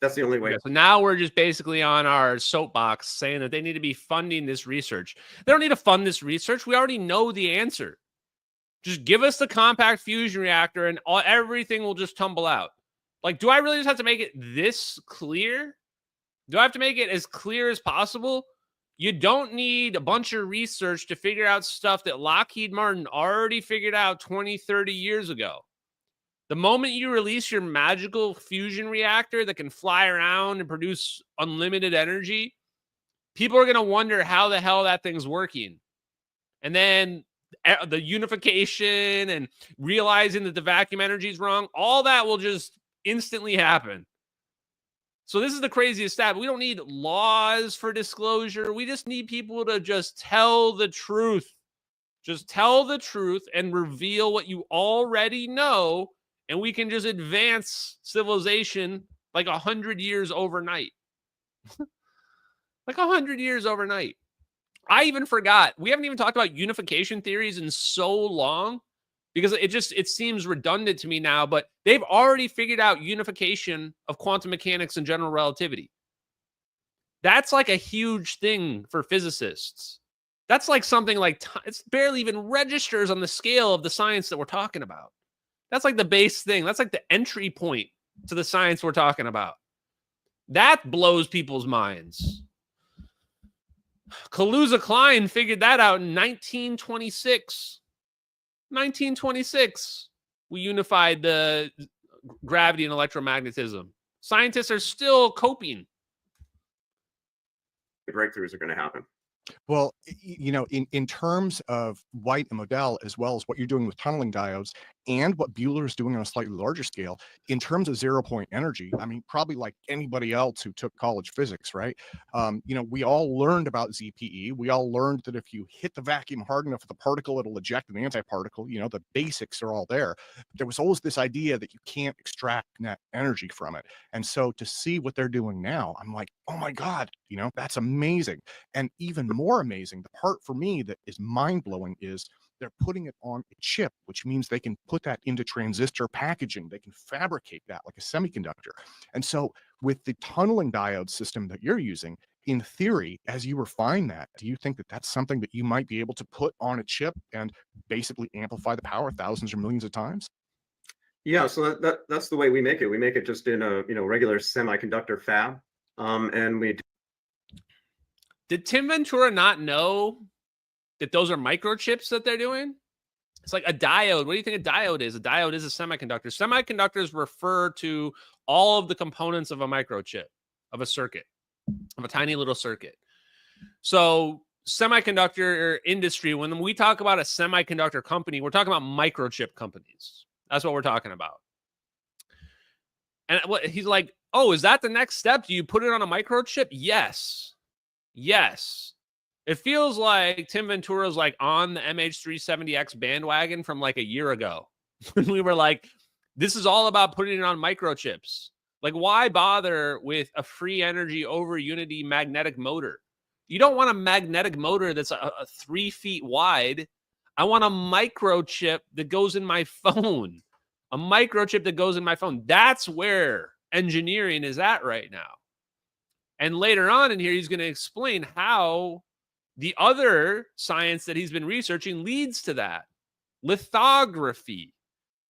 that's the only way. Okay, so now we're just basically on our soapbox saying that they need to be funding this research. They don't need to fund this research. We already know the answer. Just give us the compact fusion reactor and everything will just tumble out. Like, do I really just have to make it this clear? Do I have to make it as clear as possible? You don't need a bunch of research to figure out stuff that Lockheed Martin already figured out 20, 30 years ago. The moment you release your magical fusion reactor that can fly around and produce unlimited energy, people are going to wonder how the hell that thing's working. And then the unification and realizing that the vacuum energy is wrong, all that will just instantly happen. So this is the craziest stat. We don't need laws for disclosure. We just need people to just tell the truth. Just tell the truth and reveal what you already know, and we can just advance civilization like 100 years overnight. Like 100 years overnight. I even forgot. We haven't even talked about unification theories in so long because it seems redundant to me now, but they've already figured out unification of quantum mechanics and general relativity. That's like a huge thing for physicists. That's like something like, it's barely even registers on the scale of the science that we're talking about. That's like the base thing. That's like the entry point to the science we're talking about. That blows people's minds. Kaluza-Klein figured that out in 1926. 1926, we unified the gravity and electromagnetism. Scientists are still coping. The breakthroughs are going to happen. Well, you know, in terms of White and Modell, as well as what you're doing with tunneling diodes and what Buehler is doing on a slightly larger scale, in terms of 0-point energy, I mean, probably like anybody else who took college physics, right? You know, we all learned about ZPE. We all learned that if you hit the vacuum hard enough with the particle, it'll eject an antiparticle. You know, the basics are all there. But there was always this idea that you can't extract net energy from it. And so to see what they're doing now, I'm like, oh my God, you know, that's amazing. And even more amazing, the part for me that is mind-blowing is they're putting it on a chip, which means they can put that into transistor packaging. They can fabricate that like a semiconductor. And so with the tunneling diode system that you're using, in theory, as you refine that, do you think that that's something that you might be able to put on a chip and basically amplify the power thousands or millions of times? Yeah, so that's the way we make it. We make it just in a regular semiconductor fab, and we. Did Tim Ventura not know that those are microchips that they're doing? It's like a diode. What do you think a diode is? A diode is a semiconductor. Semiconductors refer to all of the components of a microchip, of a circuit, of a tiny little circuit. So semiconductor industry, when we talk about a semiconductor company, we're talking about microchip companies. That's what we're talking about. And he's like, oh, is that the next step? Do you put it on a microchip? Yes. Yes. It feels like Tim Ventura's like on the MH370X bandwagon from like a year ago. We were like, this is all about putting it on microchips. Like, why bother with a free energy over unity magnetic motor? You don't want a magnetic motor that's a 3 feet wide. I want a microchip that goes in my phone. A microchip that goes in my phone. That's where engineering is at right now. And later on in here, he's going to explain how the other science that he's been researching leads to that. Lithography.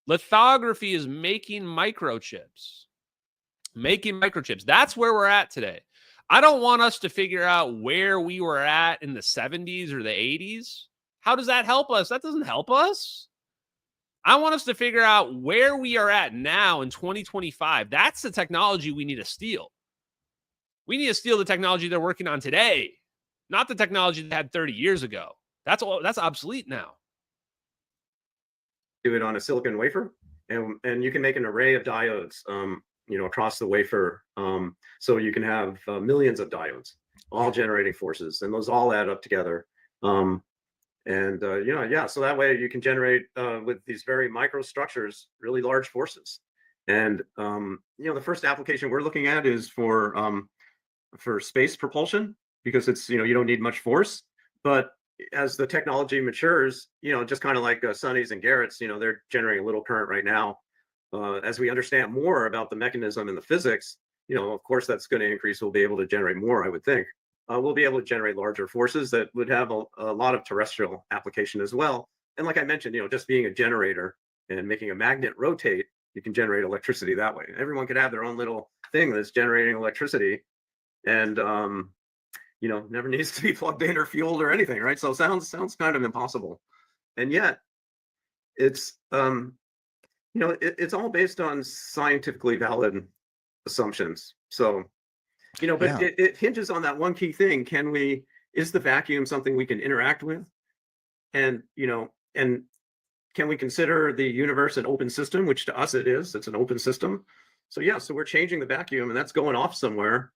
Lithography is making microchips. Making microchips. That's where we're at today. I don't want us to figure out where we were at in the 70s or the 80s. How does that help us? That doesn't help us. I want us to figure out where we are at now in 2025. That's the technology we need to steal. We need to steal the technology they're working on today, not the technology they had 30 years ago. That's obsolete now. Do it on a silicon wafer, and you can make an array of diodes, across the wafer. So you can have millions of diodes, all generating forces, and those all add up together. So that way you can generate with these very micro structures really large forces. And the first application we're looking at is for space propulsion, because it's you don't need much force. But as the technology matures, just kind of like Sonny's and Garrett's, they're generating a little current right now. As we understand more about the mechanism and the physics, of course that's going to increase. We'll be able to generate more, I would think. We'll be able to generate larger forces that would have a lot of terrestrial application as well. And like I mentioned, just being a generator and making a magnet rotate, you can generate electricity that way. Everyone could have their own little thing that's generating electricity, and never needs to be plugged in or fueled or anything, right? So sounds kind of impossible, and yet it's it's all based on scientifically valid assumptions. So but it hinges on that one key thing. Is the vacuum something we can interact with? And and can we consider the universe an open system, which to us it is. It's an open system. So yeah, so we're changing the vacuum, and that's going off somewhere.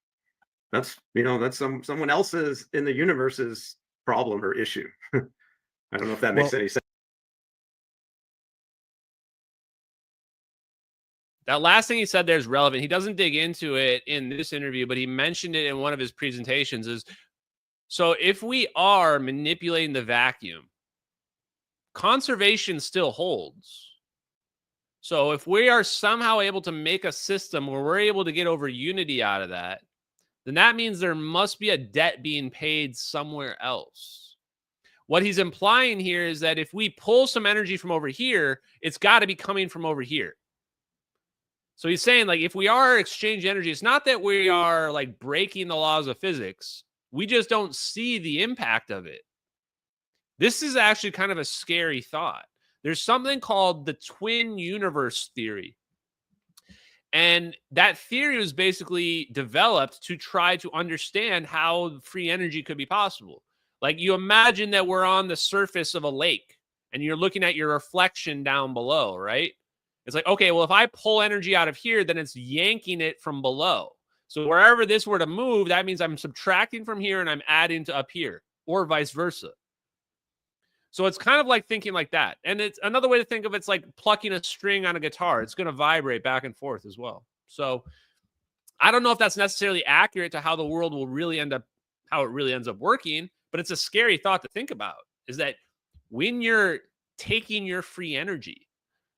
That's, you know, that's someone else's in the universe's problem or issue. I don't know if that makes any sense. That last thing he said there is relevant. He doesn't dig into it in this interview, but he mentioned it in one of his presentations. Is so if we are manipulating the vacuum, conservation still holds. So if we are somehow able to make a system where we're able to get over unity out of that, then that means there must be a debt being paid somewhere else. What he's implying here is that if we pull some energy from over here, it's got to be coming from over here. So he's saying, like, if we are exchanging energy, it's not that we are like breaking the laws of physics. We just don't see the impact of it. This is actually kind of a scary thought. There's something called the twin universe theory. And that theory was basically developed to try to understand how free energy could be possible. Like, you imagine that we're on the surface of a lake and you're looking at your reflection down below, right? It's like, okay, well, if I pull energy out of here, then it's yanking it from below. So wherever this were to move, that means I'm subtracting from here and I'm adding to up here, or vice versa. So it's kind of like thinking like that. And it's another way to think of it's like plucking a string on a guitar. It's going to vibrate back and forth as well. So I don't know if that's necessarily accurate to how the world will really end up, how it really ends up working, but it's a scary thought to think about, is that when you're taking your free energy,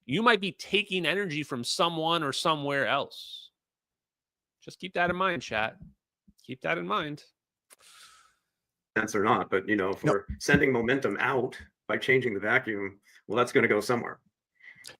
you might be taking energy from someone or somewhere else. Just keep that in mind, chat. Keep that in mind. Sense or not, but you know, if we're sending momentum out by changing the vacuum, well, that's going to go somewhere.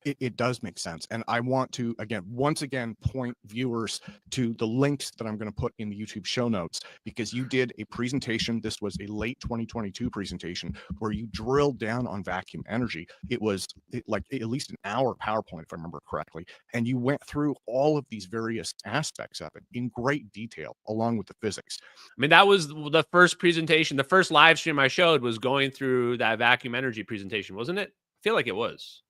It does make sense. And I want to, once again, point viewers to the links that I'm going to put in the YouTube show notes, because you did a presentation. This was a late 2022 presentation where you drilled down on vacuum energy. It was like at least an hour PowerPoint, if I remember correctly. And you went through all of these various aspects of it in great detail, along with the physics. I mean, that was the first presentation. The first live stream I showed was going through that vacuum energy presentation, wasn't it? I feel like it was.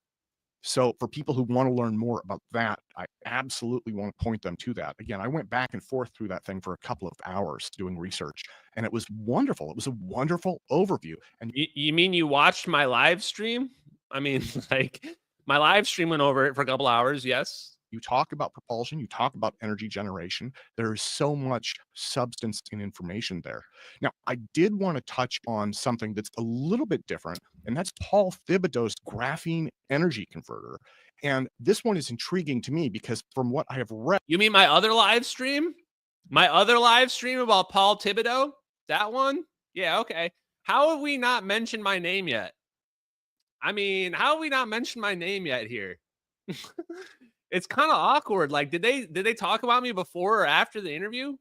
So for people who want to learn more about that, I absolutely want to point them to that. Again, I went back and forth through that thing for a couple of hours doing research, and it was wonderful. It was a wonderful overview. And you mean you watched my live stream? I mean, like, my live stream went over it for a couple hours. Yes. You talk about propulsion, you talk about energy generation. There is so much substance and information there. Now, I did want to touch on something that's a little bit different, and that's Paul Thibodeau's graphene energy converter. And this one is intriguing to me because from what I have read. You mean my other live stream? My other live stream about Paul Thibodeau? That one? Yeah, okay. How have we not mentioned my name yet? I mean, how have we not mentioned my name yet here? It's kind of awkward. Like, did they talk about me before or after the interview?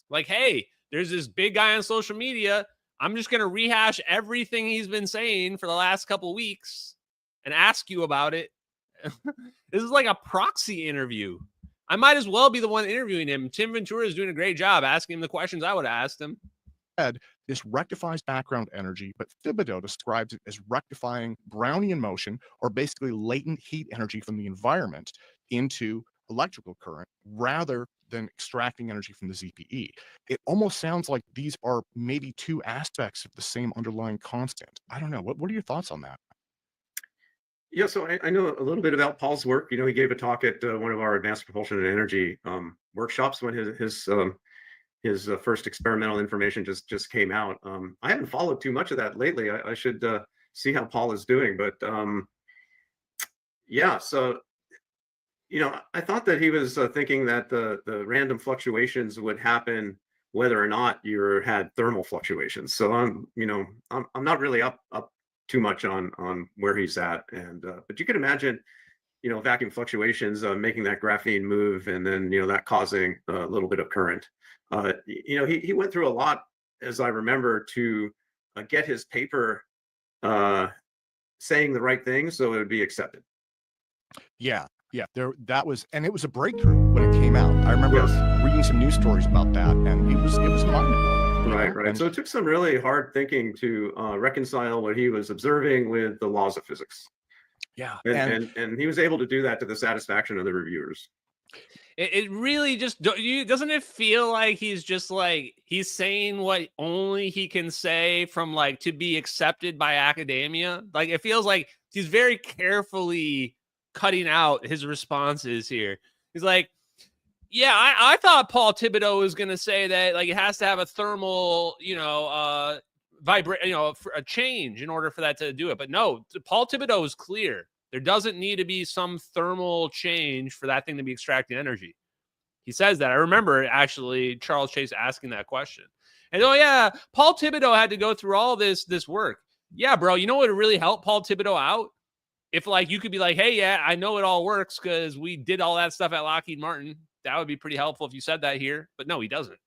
Like, hey, there's this big guy on social media. I'm just going to rehash everything he's been saying for the last couple of weeks and ask you about it. This is like a proxy interview. I might as well be the one interviewing him. Tim Ventura is doing a great job asking him the questions I would have asked him. This rectifies background energy, but Thibodeau describes it as rectifying Brownian motion, or basically latent heat energy from the environment into electrical current rather than extracting energy from the ZPE. It almost sounds like these are maybe two aspects of the same underlying constant. I don't know. What are your thoughts on that? Yeah, so I know a little bit about Paul's work. You know, he gave a talk at one of our advanced propulsion and energy workshops when his first experimental information just came out. I haven't followed too much of that lately. I should see how Paul is doing, but yeah, so, you know, I thought that he was thinking that the random fluctuations would happen whether or not you had thermal fluctuations. So I'm not really up too much on where he's at, and but you can imagine, you know, vacuum fluctuations making that graphene move, and then, you know, that causing a little bit of current. You know, he went through a lot, as I remember, to get his paper saying the right things so it would be accepted. Yeah, that was, and it was a breakthrough when it came out. I remember reading some news stories about that, and it was mind-blowing. Right, right. And So it took some really hard thinking to reconcile what he was observing with the laws of physics. yeah, And he was able to do that to the satisfaction of the reviewers. It really just doesn't it feel like he's just like he's saying what only he can say from like to be accepted by academia? Like it feels like he's very carefully cutting out his responses here. He's like, yeah, I thought Paul Thibodeau was going to say that like it has to have a thermal, vibrate, a change in order for that to do it. But no, Paul Thibodeau is clear. There doesn't need to be some thermal change for that thing to be extracting energy. He says that. I remember actually Charles Chase asking that question. And oh yeah, Paul Thibodeau had to go through all this work. Yeah, bro, you know what would really help Paul Thibodeau out? If like you could be like, hey, yeah, I know it all works because we did all that stuff at Lockheed Martin. That would be pretty helpful if you said that here. But no, he doesn't.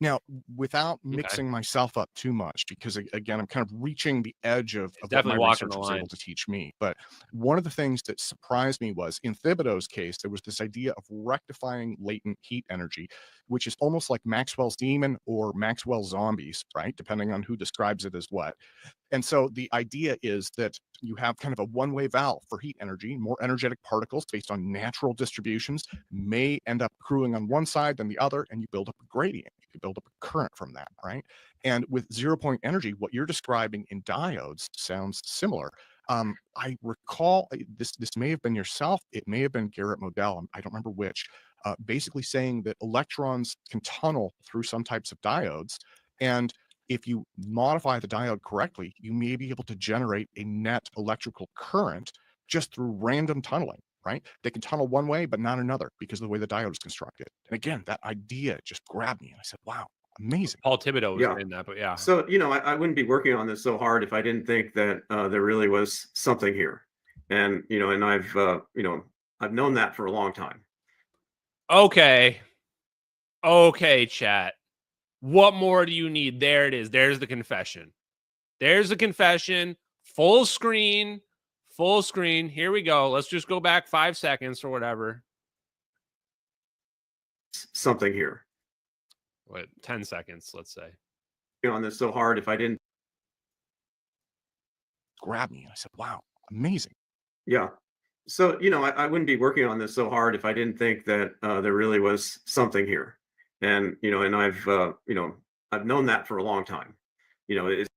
now, without mixing myself up too much, because again, I'm kind of reaching the edge of what my definitely walking research the was line. able to teach me. But one of the things that surprised me was in Thibodeau's case, there was this idea of rectifying latent heat energy, which is almost like Maxwell's demon or Maxwell's zombies, right? Depending on who describes it as what. And so the idea is that you have kind of a one-way valve for heat energy. More energetic particles based on natural distributions may end up accruing on one side than the other, and you build up a gradient. You can build up a current from that, right? And with zero-point energy, what you're describing in diodes sounds similar. I recall this may have been yourself. It may have been Garrett Modell. I don't remember which. Basically saying that electrons can tunnel through some types of diodes, and if you modify the diode correctly, you may be able to generate a net electrical current just through random tunneling, right? They can tunnel one way, but not another because of the way the diode is constructed. And again, that idea just grabbed me. And I said, wow, amazing. Paul Thibodeau was Yeah. saying that, but yeah. So, I wouldn't be working on this so hard if I didn't think that there really was something here. And, and I've known that for a long time. Okay, chat. What more do you need? There it is. There's the confession. There's the confession. Full screen. Full screen. Here we go. Let's just go back 5 seconds or whatever. Something here. What, 10 seconds, let's say. On this so hard if I didn't Grab me. And I said, wow, amazing. Yeah. So, I wouldn't be working on this so hard if I didn't think that there really was something here. And, and I've known that for a long time. It's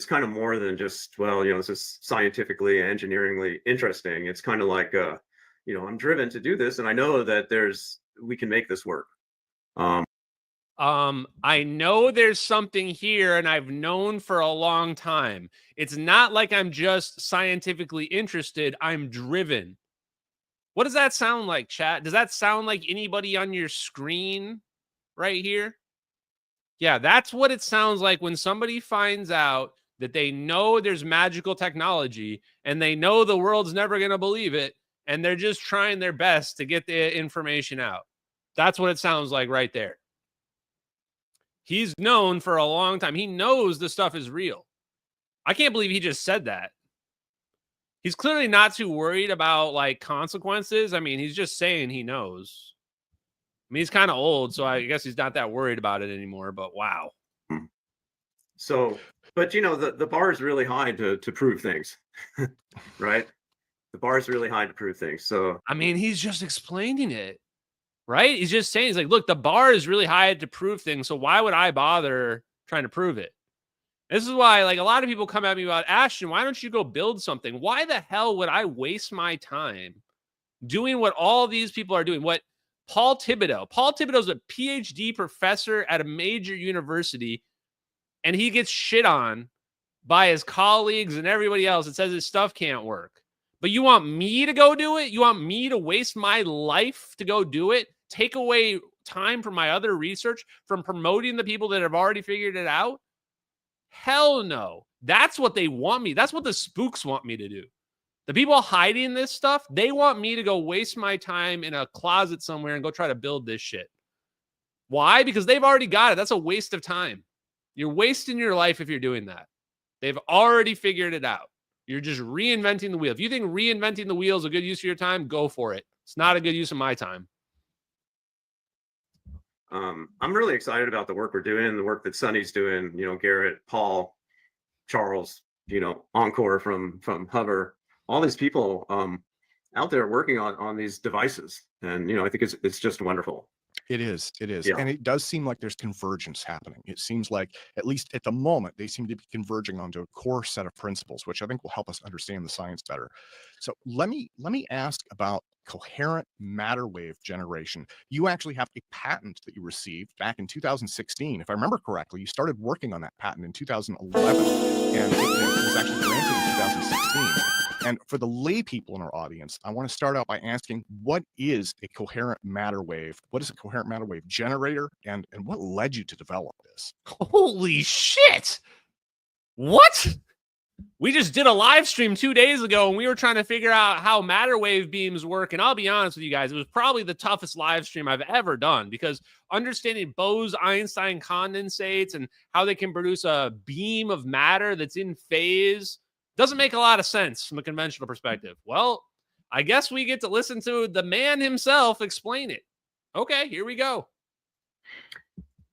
kind of more than just, well, this is scientifically, engineeringly interesting. It's kind of like, I'm driven to do this and I know that we can make this work. I know there's something here and I've known for a long time. It's not like I'm just scientifically interested. I'm driven. What does that sound like, chat? Does that sound like anybody on your screen right here? Yeah, that's what it sounds like when somebody finds out that they know there's magical technology and they know the world's never going to believe it. And they're just trying their best to get the information out. That's what it sounds like right there. He's known for a long time. He knows the stuff is real. I can't believe he just said that. He's clearly not too worried about like consequences. I mean, he's just saying he knows. I mean, he's kind of old, so I guess he's not that worried about it anymore, but wow. So, but the bar is really high to prove things, right? The bar is really high to prove things. So, I mean, he's just explaining it, right? He's just saying, he's like, look, the bar is really high to prove things. So why would I bother trying to prove it? This is why, like, a lot of people come at me about, Ashton, why don't you go build something? Why the hell would I waste my time doing what all these people are doing? What Paul Thibodeau is a PhD professor at a major university, and he gets shit on by his colleagues and everybody else that says his stuff can't work. But you want me to go do it? You want me to waste my life to go do it? Take away time from my other research, from promoting the people that have already figured it out? Hell no. That's what they want me. That's what the spooks want me to do. The people hiding this stuff, they want me to go waste my time in a closet somewhere and go try to build this shit. Why? Because they've already got it. That's a waste of time. You're wasting your life if you're doing that. They've already figured it out. You're just reinventing the wheel. If you think reinventing the wheel is a good use of your time, go for it. It's not a good use of my time. I'm really excited about the work we're doing, the work that Sonny's doing, Garrett, Paul, Charles, Encore from Hover, all these people out there working on these devices. And, I think it's just wonderful. It is. Yeah. And it does seem like there's convergence happening. It seems like, at least at the moment, they seem to be converging onto a core set of principles, which I think will help us understand the science better. So let me ask about coherent matter wave generation. You actually have a patent that you received back in 2016. If I remember correctly, you started working on that patent in 2011, and it was actually granted in 2016. And for the lay people in our audience, I want to start out by asking, what is a coherent matter wave? What is a coherent matter wave generator? And what led you to develop this? Holy shit! What? We just did a live stream 2 days ago, and we were trying to figure out how matter wave beams work. And I'll be honest with you guys, it was probably the toughest live stream I've ever done, because understanding Bose-Einstein condensates and how they can produce a beam of matter that's in phase doesn't make a lot of sense from a conventional perspective. Well, I guess we get to listen to the man himself explain it. Okay, here we go.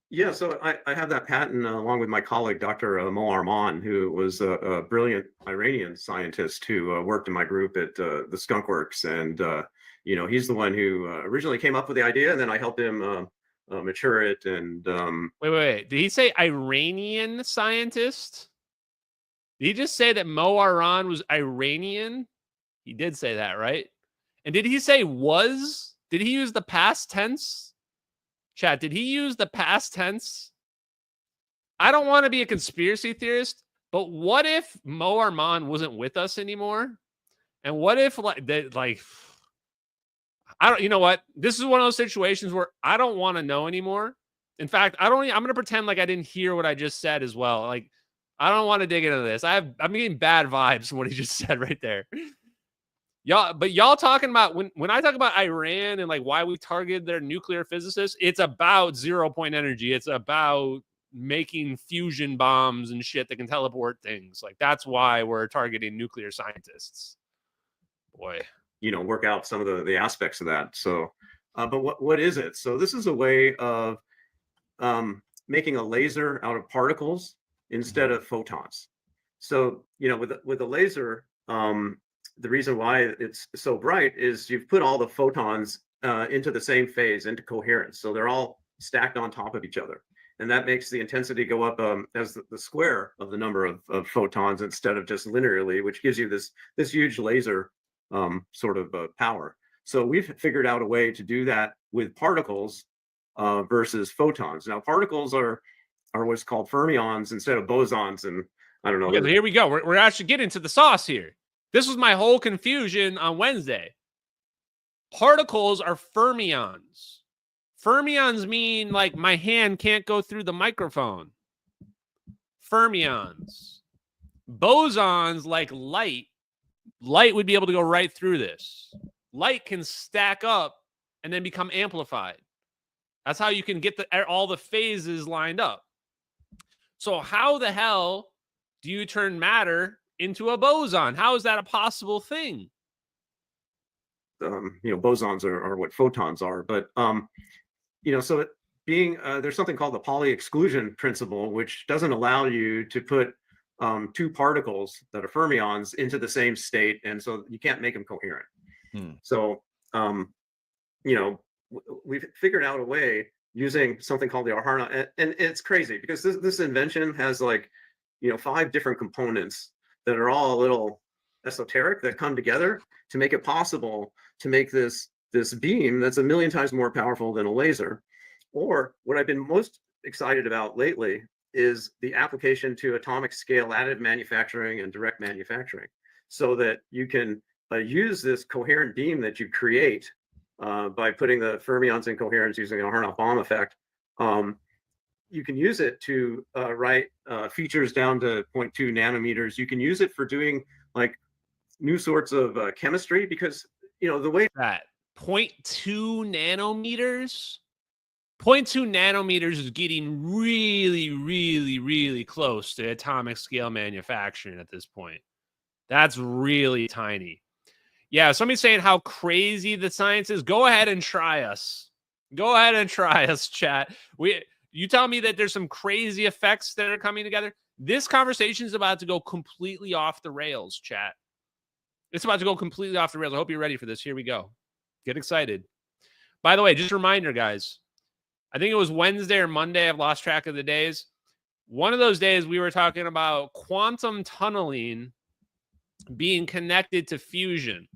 Yeah, so I have that patent along with my colleague, Dr. Mo Arman, who was a brilliant Iranian scientist who worked in my group at the Skunk Works. And, he's the one who originally came up with the idea, and then I helped him mature it. And Wait. Did he say Iranian scientist? Did he just say that Mo Arman was Iranian? He did say that, right? And did he say was? Did he use the past tense? Chat, did he use the past tense? I don't want to be a conspiracy theorist, but what if Mo Arman wasn't with us anymore? And what if I don't, you know what? This is one of those situations where I don't want to know anymore. In fact, I'm going to pretend like I didn't hear what I just said as well. Like, I don't want to dig into this. I'm getting bad vibes from what he just said right there. Y'all talking about when I talk about Iran and like why we targeted their nuclear physicists, it's about 0-point energy. It's about making fusion bombs and shit that can teleport things. Like, that's why we're targeting nuclear scientists. Boy, work out some of the aspects of that. So, but what is it? So this is a way of making a laser out of particles instead of photons. So, with a laser, the reason why it's so bright is you've put all the photons into the same phase, into coherence. So they're all stacked on top of each other. And that makes the intensity go up as the square of the number of photons instead of just linearly, which gives you this huge laser sort of power. So we've figured out a way to do that with particles versus photons. Now, particles are what's called fermions instead of bosons. And I don't know. Okay, here we go. We're actually getting to the sauce here. This was my whole confusion on Wednesday. Particles are fermions. Fermions mean like my hand can't go through the microphone. Fermions. Bosons, like light. Light would be able to go right through this. Light can stack up and then become amplified. That's how you can get all the phases lined up. So how the hell do you turn matter into a boson? How is that a possible thing? Bosons are what photons are, but so it being there's something called the Pauli exclusion principle, which doesn't allow you to put two particles that are fermions into the same state, and so you can't make them coherent. So we've figured out a way using something called the Arhana, and it's crazy because this invention has 5 different components that are all a little esoteric that come together to make it possible to make this beam that's 1,000,000 times more powerful than a laser. Or what I've been most excited about lately is the application to atomic scale additive manufacturing and direct manufacturing, so that you can use this coherent beam that you create by putting the fermions in coherence using the Aharonov bomb effect. You can use it to write features down to 0.2 nanometers. You can use it for doing like new sorts of chemistry, because the way that 0.2 nanometers. 0.2 nanometers is getting really, really, really close to atomic scale manufacturing at this point. That's really tiny. Yeah, somebody's saying how crazy the science is. Go ahead and try us. Go ahead and try us, chat. You tell me that there's some crazy effects that are coming together. This conversation is about to go completely off the rails, chat. It's about to go completely off the rails. I hope you're ready for this. Here we go. Get excited. By the way, just a reminder, guys. I think it was Wednesday or Monday. I've lost track of the days. One of those days we were talking about quantum tunneling being connected to fusion.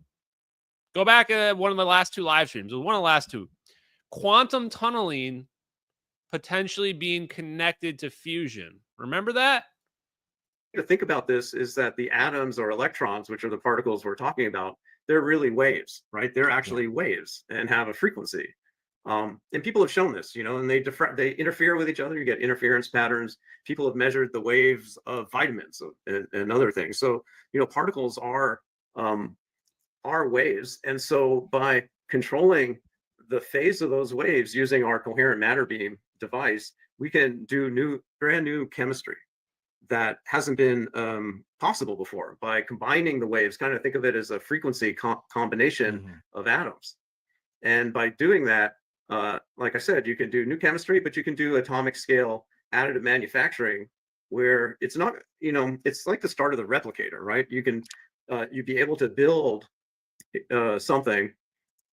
Go back at one of the last two live streams. It was one of the last two. Quantum tunneling potentially being connected to fusion. Remember that? To think about this is that the atoms or electrons, which are the particles we're talking about, they're really waves, right? They're actually waves and have a frequency. And people have shown this, and they interfere with each other. You get interference patterns. People have measured the waves of vitamins and other things. So, particles are waves. And so by controlling the phase of those waves using our coherent matter beam device, we can do brand new chemistry that hasn't been possible before by combining the waves. Kind of think of it as a frequency combination of atoms. And by doing that, like I said, you can do new chemistry, but you can do atomic scale additive manufacturing where it's not, it's like the start of the replicator, right? You can, you'd be able to build something,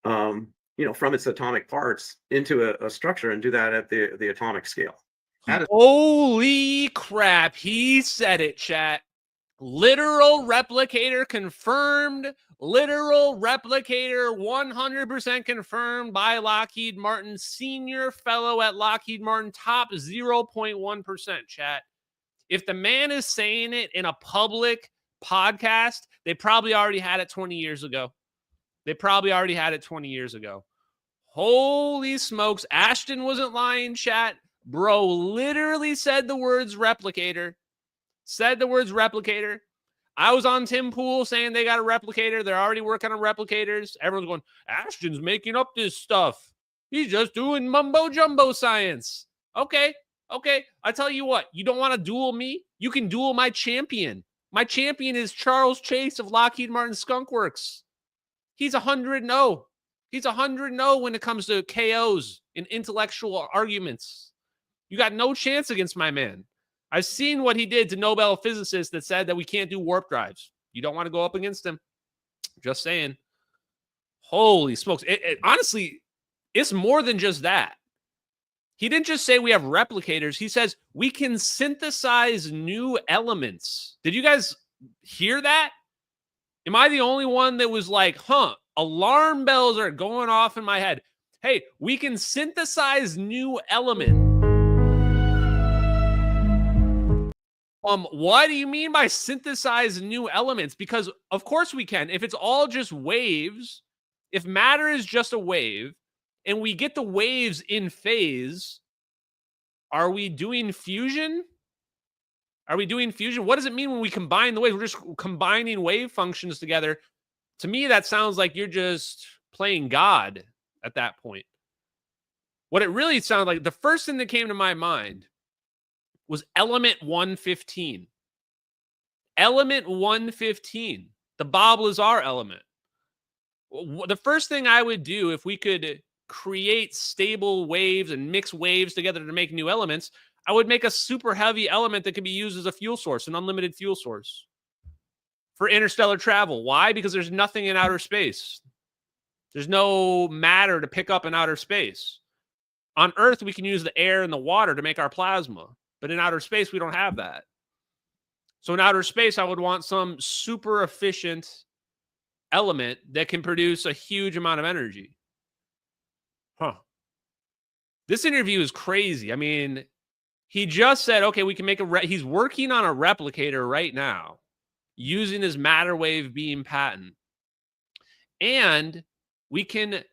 from its atomic parts into a structure and do that at the atomic scale. Holy crap. He said it, chat. Literal replicator confirmed. Literal replicator 100% confirmed by Lockheed Martin. Senior fellow at Lockheed Martin. Top 0.1%, chat. If the man is saying it in a public podcast, they probably already had it 20 years ago. Holy smokes. Ashton wasn't lying, chat. Bro literally said the words replicator. I was on Tim Pool saying they got a replicator. They're already working on replicators. Everyone's going, Ashton's making up this stuff. He's just doing mumbo jumbo science. Okay. I tell you what, you don't want to duel me? You can duel my champion. My champion is Charles Chase of Lockheed Martin Skunk Works. He's 100-0. He's 100-0 when it comes to KOs in intellectual arguments. You got no chance against my man. I've seen what he did to Nobel physicists that said that we can't do warp drives. You don't want to go up against him. Just saying. Holy smokes. Honestly, it's more than just that. He didn't just say we have replicators. He says we can synthesize new elements. Did you guys hear that? Am I the only one that was like, alarm bells are going off in my head? Hey, we can synthesize new elements. What do you mean by synthesize new elements? Because of course we can. If it's all just waves, if matter is just a wave, and we get the waves in phase, are we doing fusion? What does it mean when we combine the waves? We're just combining wave functions together. To me, that sounds like you're just playing God at that point. What it really sounded like, the first thing that came to my mind was element 115. Element 115, the Bob Lazar element. The first thing I would do if we could create stable waves and mix waves together to make new elements, I would make a super heavy element that could be used as a fuel source, an unlimited fuel source for interstellar travel. Why? Because there's nothing in outer space. There's no matter to pick up in outer space. On Earth, we can use the air and the water to make our plasma. But in outer space, we don't have that. So in outer space, I would want some super efficient element that can produce a huge amount of energy. This interview is crazy. I mean, he just said, okay, we can make he's working on a replicator right now using his matter wave beam patent. And we can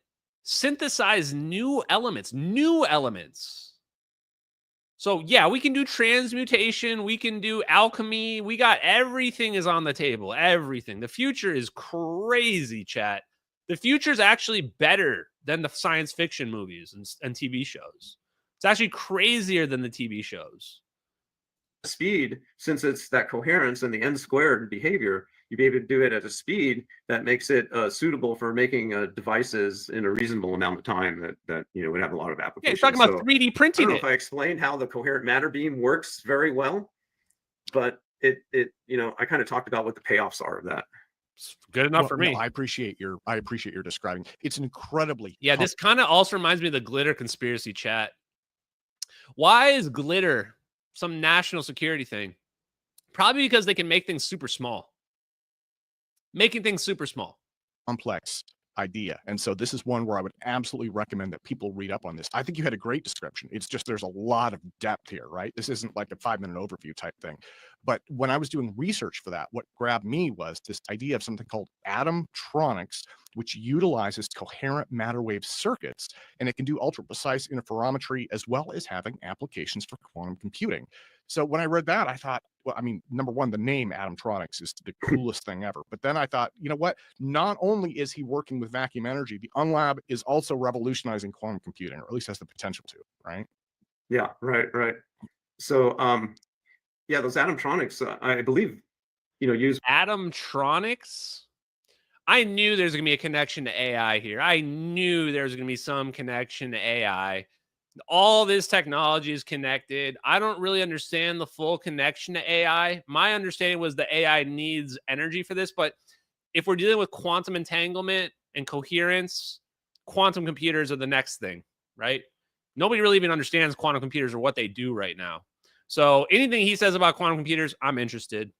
synthesize new elements. So yeah, we can do transmutation. We can do alchemy. We got everything is on the table. Everything. The future is crazy, chat. The future is actually better than the science fiction movies and TV shows. It's actually crazier than the TV shows. Speed, since it's that coherence and the n squared behavior, you'd be able to do it at a speed that makes it suitable for making devices in a reasonable amount of time that would have a lot of Yeah, applications. he's talking about So 3D I printing don't know it. if I explained how the coherent matter beam works very well, but I kind of talked about what the payoffs are of that. It's good enough for me. No, I appreciate your describing. It's an incredibly Yeah, this kind of also reminds me of the glitter conspiracy chat. Why is glitter some national security thing? Probably because they can make things super small. Making things super small. complex idea. And so this is one where I would absolutely recommend that people read up on this. I think you had a great description. It's just there's a lot of depth here, right? This isn't like a 5-minute overview type thing. But when I was doing research for that, what grabbed me was this idea of something called Atomronics, which utilizes coherent matter wave circuits, and it can do ultra precise interferometry as well as having applications for quantum computing. So when I read that, I thought, well, I mean, number one, the name Atomronics is the coolest thing ever. But then I thought, you know what? Not only is he working with vacuum energy, the UNLAB is also revolutionizing quantum computing, or at least has the potential to, right? Yeah, right. So, yeah, those Atomronics, I believe, use Atomronics? I knew there's going to be a connection to AI here. I knew there's going to be some connection to AI. All this technology is connected. I don't really understand the full connection to AI. My understanding was the AI needs energy for this, but if we're dealing with quantum entanglement and coherence, quantum computers are the next thing, right? Nobody really even understands quantum computers or what they do right now. So anything he says about quantum computers, I'm interested.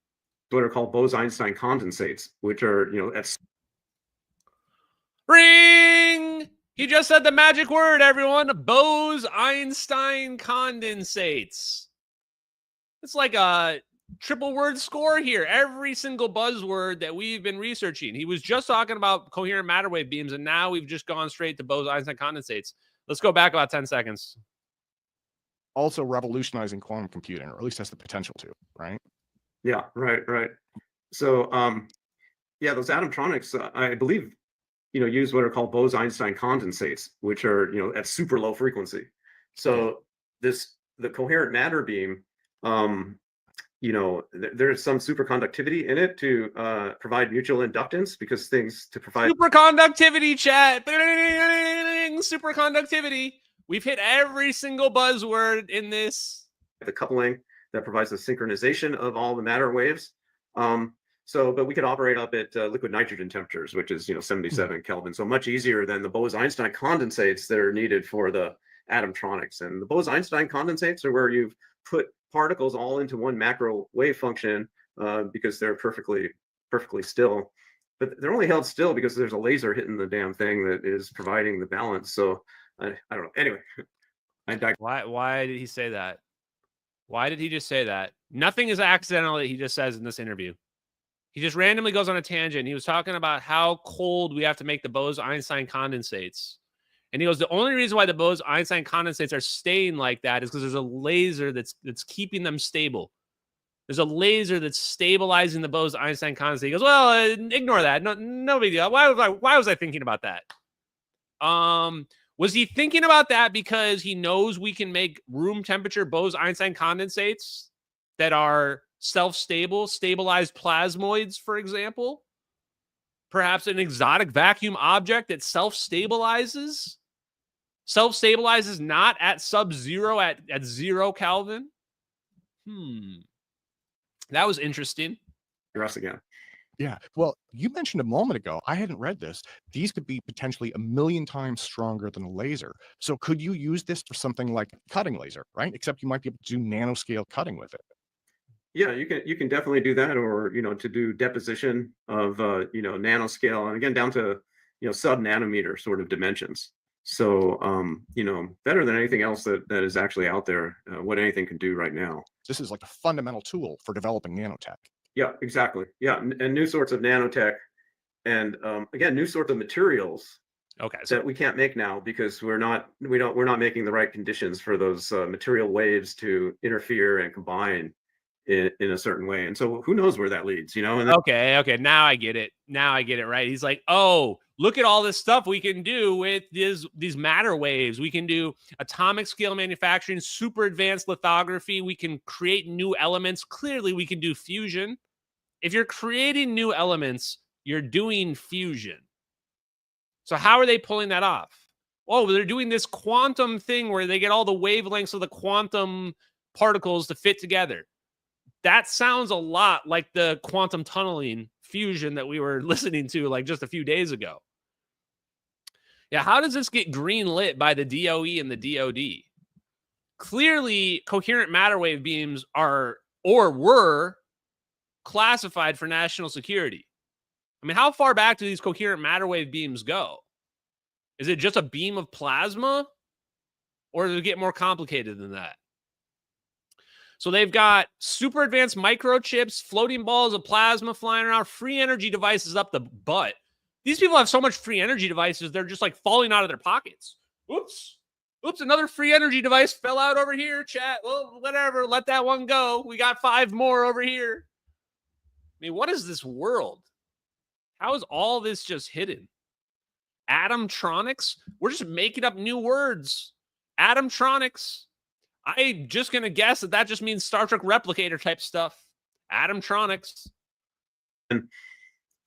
what are called Bose-Einstein condensates, which are, at Ring! He just said the magic word, everyone. Bose-Einstein condensates. It's like a triple word score here. Every single buzzword that we've been researching. He was just talking about coherent matter wave beams, and now we've just gone straight to Bose-Einstein condensates. Let's go back about 10 seconds. Also revolutionizing quantum computing, or at least has the potential to, right? Yeah, right. So, yeah, those Atomronics, I believe, use what are called Bose-Einstein condensates, which are, at super low frequency. So the coherent matter beam, there's some superconductivity in it to provide mutual inductance, because things to provide Superconductivity, chat. Superconductivity. We've hit every single buzzword in this. the coupling that provides the synchronization of all the matter waves. But we could operate up at liquid nitrogen temperatures, which is 77 Kelvin. So much easier than the Bose-Einstein condensates that are needed for the Atomronics. And the Bose-Einstein condensates are where you've put particles all into one macro wave function because they're perfectly still. But they're only held still because there's a laser hitting the damn thing that is providing the balance. So I don't know. Anyway, Why did he say that? Why did he just say that? Nothing is accidental that he just says in this interview. He just randomly goes on a tangent. He was talking about how cold we have to make the Bose-Einstein condensates. And he goes, the only reason why the Bose-Einstein condensates are staying like that is because there's a laser that's keeping them stable. There's a laser that's stabilizing the Bose-Einstein condensate. He goes, well, ignore that. No big deal. Why was I thinking about that? Was he thinking about that because he knows we can make room temperature Bose-Einstein condensates that are self-stable, stabilized plasmoids, for example? Perhaps an exotic vacuum object that self-stabilizes not at sub-zero, at 0 Kelvin? That was interesting. you're us again. Yeah. Well, you mentioned a moment ago, I hadn't read this. These could be potentially 1,000,000 times stronger than a laser. So could you use this for something like cutting laser, right? Except you might be able to do nanoscale cutting with it. Yeah, you can definitely do that, or to do deposition of nanoscale, and again down to sub-nanometer sort of dimensions. So better than anything else that is actually out there, what anything can do right now. This is like a fundamental tool for developing nanotech. Yeah, exactly. Yeah, and new sorts of nanotech, and again, new sorts of materials. Okay, that we can't make now because we're not making the right conditions for those material waves to interfere and combine in a certain way. And so who knows where that leads, And okay. Now I get it. Right. He's like, oh, look at all this stuff we can do with these matter waves. We can do atomic scale manufacturing, super advanced lithography. We can create new elements. Clearly, we can do fusion. If you're creating new elements, you're doing fusion. So how are they pulling that off? Oh, they're doing this quantum thing where they get all the wavelengths of the quantum particles to fit together. That sounds a lot like the quantum tunneling fusion that we were listening to like just a few days ago. Yeah, how does this get green lit by the DOE and the DOD? Clearly, coherent matter wave beams are or were classified for national security. I mean, how far back do these coherent matter wave beams go? Is it just a beam of plasma? Or does it get more complicated than that? So they've got super advanced microchips, floating balls of plasma flying around, free energy devices up the butt. These people have so much free energy devices, they're just like falling out of their pockets. Oops. Oops, another free energy device fell out over here, chat. Well, whatever, let that one go. We got 5 more over here. I mean, what is this world? How is all this just hidden? Atomronics? We're just making up new words. Atomronics. I'm just going to guess that just means Star Trek Replicator type stuff. Atomronics. And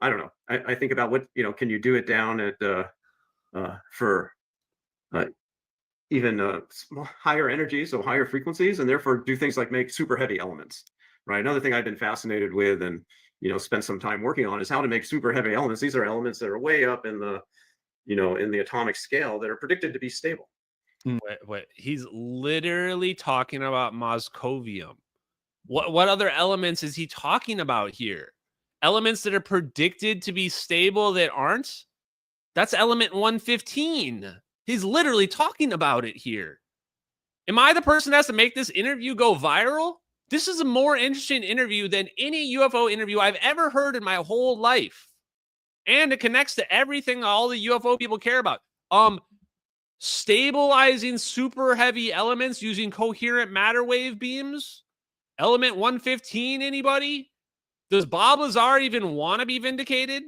I don't know. I think about what, can you do it down at for even higher energy, so higher frequencies, and therefore do things like make super heavy elements, right? Another thing I've been fascinated with and, spent some time working on is how to make super heavy elements. These are elements that are way up in the, in the atomic scale that are predicted to be stable. Wait. He's literally talking about moscovium. What other elements is he talking about here? Elements that are predicted to be stable that aren't? That's element 115. He's literally talking about it here. Am I the person that has to make this interview go viral? This is a more interesting interview than any UFO interview I've ever heard in my whole life. And it connects to everything all the UFO people care about. Stabilizing super heavy elements using coherent matter wave beams? Element 115, anybody? Does Bob Lazar even want to be vindicated?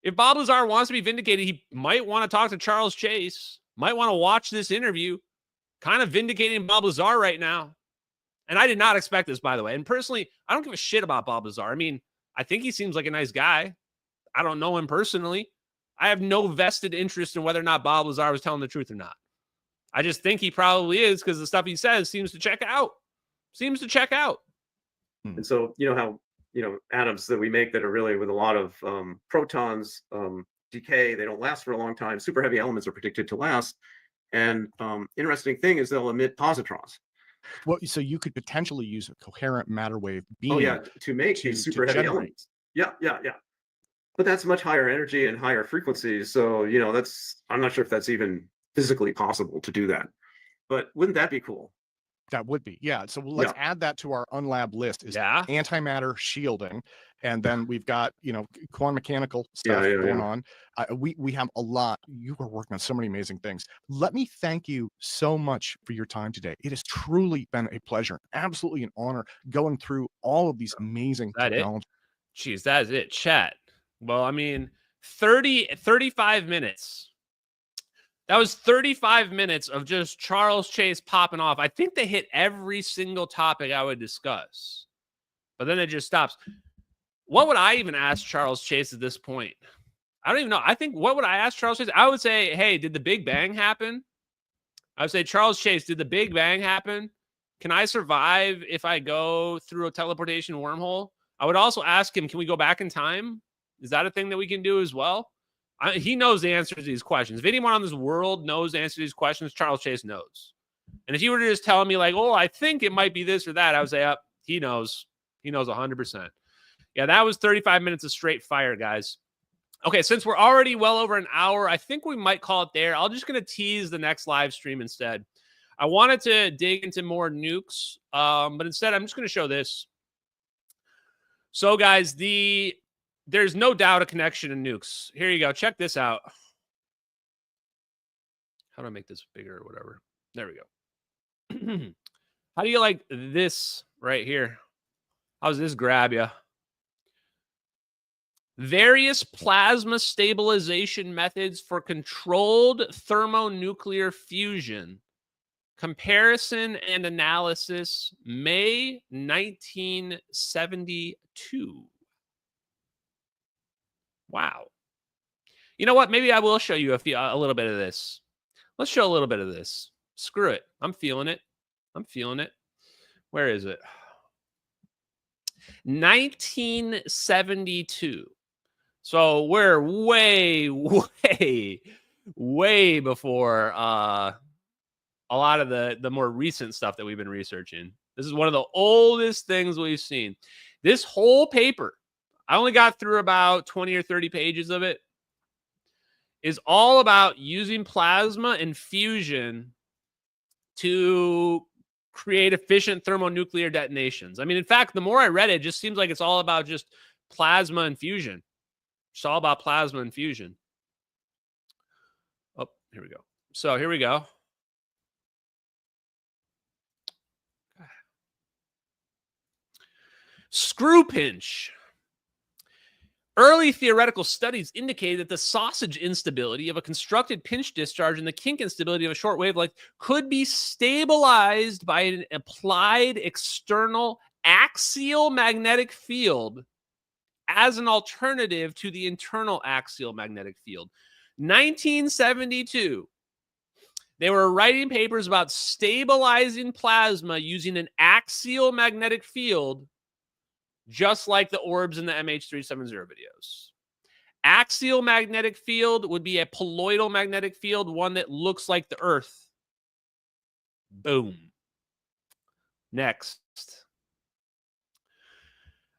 If Bob Lazar wants to be vindicated, he might want to talk to Charles Chase, might want to watch this interview, kind of vindicating Bob Lazar right now. And I did not expect this, by the way. And personally, I don't give a shit about Bob Lazar. I mean, I think he seems like a nice guy. I don't know him personally. I have no vested interest in whether or not Bob Lazar was telling the truth or not. I just think he probably is because the stuff he says seems to check out. And so, how, atoms that we make that are really with a lot of protons decay, they don't last for a long time. Super heavy elements are predicted to last. And interesting thing is they'll emit positrons. Well, so you could potentially use a coherent matter wave beam. Oh yeah, to make these super heavy elements. Yeah. But that's much higher energy and higher frequencies. So, I'm not sure if that's even physically possible to do that. But wouldn't that be cool? That would be, yeah. So let's add that to our UNLAB list. Is antimatter shielding, and then we've got quantum mechanical stuff going on. We have a lot. You are working on so many amazing things. Let me thank you so much for your time today. It has truly been a pleasure, absolutely an honor, going through all of these amazing technologies. Jeez, that is it, chat. Well, I mean, 35 minutes. That was 35 minutes of just Charles Chase popping off. I think they hit every single topic I would discuss. But then it just stops. What would I even ask Charles Chase at this point? I don't even know. I think, what would I ask Charles Chase? I would say, hey, did the Big Bang happen? I would say, Charles Chase, did the Big Bang happen? Can I survive if I go through a teleportation wormhole? I would also ask him, can we go back in time? Is that a thing that we can do as well? He knows the answer to these questions. If anyone on this world knows the answer to these questions, Charles Chase knows. And if he were to just tell me like, oh, I think it might be this or that, I would say, he knows. He knows 100%. Yeah, that was 35 minutes of straight fire, guys. Okay, since we're already well over an hour, I think we might call it there. I'm just going to tease the next live stream instead. I wanted to dig into more nukes, but instead I'm just going to show this. So, guys, there's no doubt a connection in nukes. Here you go. Check this out. How do I make this bigger or whatever? There we go. How do you like this right here? How's this grab you? Various plasma stabilization methods for controlled thermonuclear fusion Comparison and Analysis, May 1972. Wow. You know what? Maybe I will show you a little bit of this. Let's show a little bit of this. Screw it. I'm feeling it. I'm feeling it. Where is it? 1972. So we're way before a lot of the more recent stuff that we've been researching. This is one of the oldest things we've seen. This whole paper, I only got through about 20 or 30 pages of it, is all about using plasma and fusion to create efficient thermonuclear detonations. I mean, in fact, the more I read it, it just seems like it's all about just plasma and fusion. It's all about plasma and fusion. Oh, here we go. So here we go. Screw pinch. Early theoretical studies indicated that the sausage instability of a constructed pinch discharge and the kink instability of a short wavelength could be stabilized by an applied external axial magnetic field as an alternative to the internal axial magnetic field. 1972. They were writing papers about stabilizing plasma using an axial magnetic field, just like the orbs in the MH370 videos. Axial magnetic field would be a poloidal magnetic field, one that looks like the Earth. Boom. Next.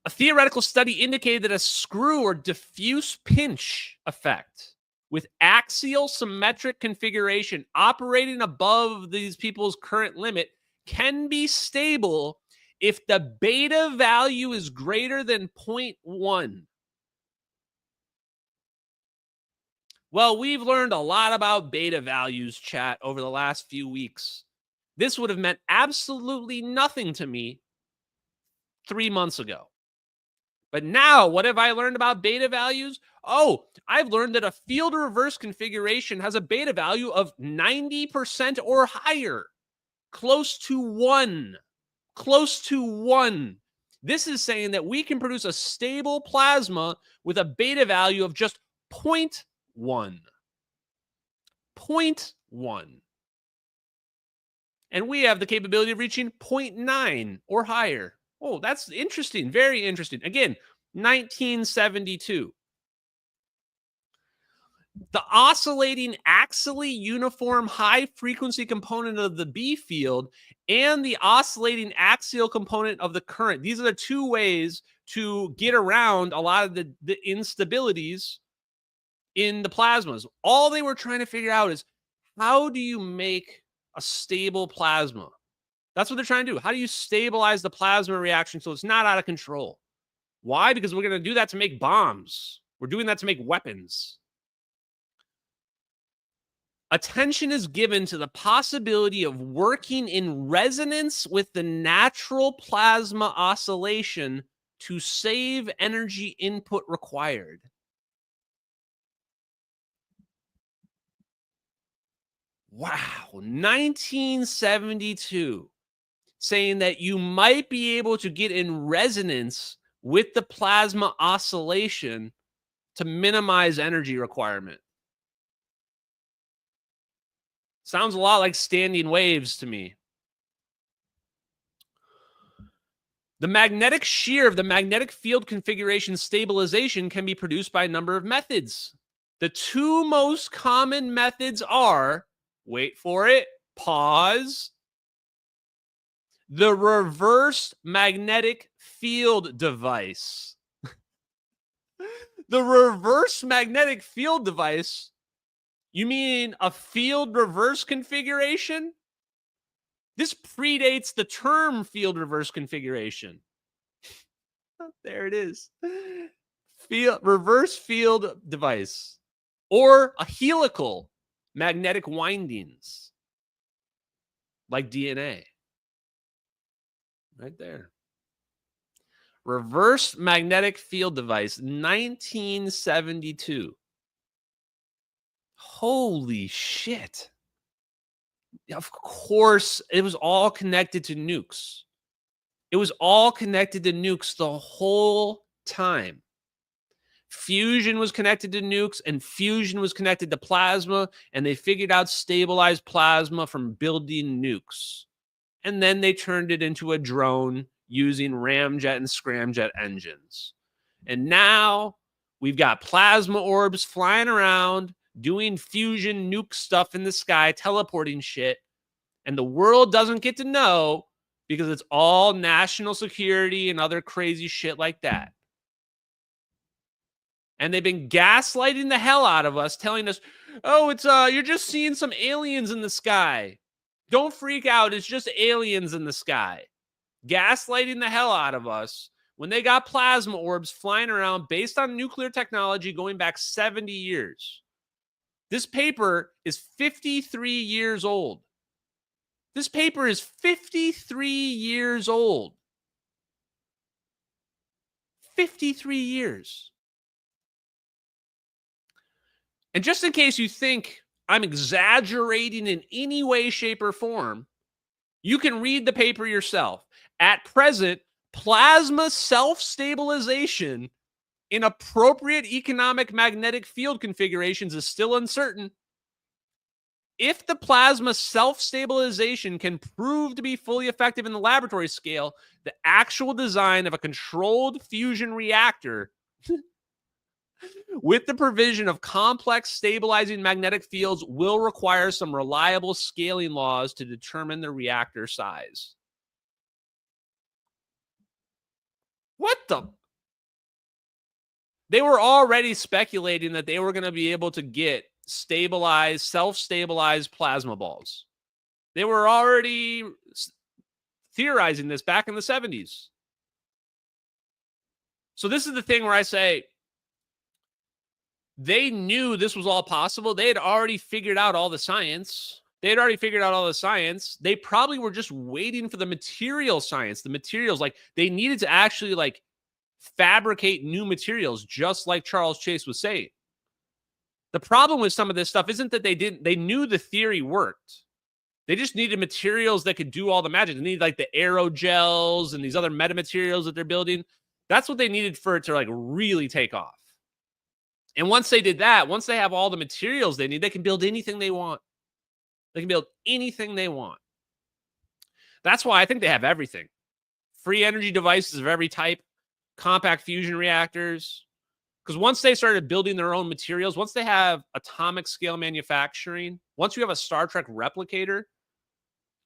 A theoretical study indicated that a screw or diffuse pinch effect with axial symmetric configuration operating above these people's current limit can be stable if the beta value is greater than 0.1. Well, we've learned a lot about beta values, chat, over the last few weeks. This would have meant absolutely nothing to me 3 months ago. But now, what have I learned about beta values? Oh, I've learned that a field reverse configuration has a beta value of 90% or higher, close to 1. Close to 1. This is saying that we can produce a stable plasma with a beta value of just 0.1. 0.1. And we have the capability of reaching 0.9 or higher. Oh, that's interesting. Very interesting. Again, 1972. The oscillating axially uniform high frequency component of the B field and the oscillating axial component of the current. These are the two ways to get around a lot of the instabilities in the plasmas. All they were trying to figure out is, how do you make a stable plasma? That's what they're trying to do. How do you stabilize the plasma reaction so it's not out of control? Why? Because we're going to do that to make bombs. We're doing that to make weapons. Attention is given to the possibility of working in resonance with the natural plasma oscillation to save energy input required. Wow, 1972, saying that you might be able to get in resonance with the plasma oscillation to minimize energy requirement. Sounds a lot like standing waves to me. The magnetic shear of the magnetic field configuration stabilization can be produced by a number of methods. The two most common methods are, wait for it, pause, the reverse magnetic field device. The reverse magnetic field device. You mean a field reverse configuration? This predates the term field reverse configuration. There it is. Reverse field device. Or a helical magnetic windings. Like DNA. Right there. Reverse magnetic field device, 1972. Holy shit. Of course, it was all connected to nukes. It was all connected to nukes the whole time. Fusion was connected to nukes, and fusion was connected to plasma, and they figured out stabilized plasma from building nukes. And then they turned it into a drone using ramjet and scramjet engines. And now we've got plasma orbs flying around, doing fusion nuke stuff in the sky, teleporting shit. And the world doesn't get to know because it's all national security and other crazy shit like that. And they've been gaslighting the hell out of us, telling us, oh, it's you're just seeing some aliens in the sky. Don't freak out. It's just aliens in the sky. Gaslighting the hell out of us when they got plasma orbs flying around based on nuclear technology going back 70 years. This paper is 53 years old. This paper is 53 years old. 53 years. And just in case you think I'm exaggerating in any way, shape, or form, you can read the paper yourself. At present, plasma self-stabilization in appropriate economic magnetic field configurations is still uncertain. If the plasma self-stabilization can prove to be fully effective in the laboratory scale, the actual design of a controlled fusion reactor with the provision of complex stabilizing magnetic fields will require some reliable scaling laws to determine the reactor size. What the? They were already speculating that they were going to be able to get stabilized, self-stabilized plasma balls. They were already theorizing this back in the 70s. So this is the thing where I say, they knew this was all possible. They had already figured out all the science. They probably were just waiting for the material science, the materials. Like, they needed to actually, like, fabricate new materials, just like Charles Chase was saying. The problem with some of this stuff isn't that they knew the theory worked. They just needed materials that could do all the magic. They needed, like, the aerogels and these other metamaterials that they're building. That's what they needed for it to, like, really take off. And once they did that, once they have all the materials they need, they can build anything they want. They can build anything they want. That's why I think they have everything. Free energy devices of every type, compact fusion reactors. Because once they started building their own materials, once they have atomic scale manufacturing, once you have a Star Trek replicator,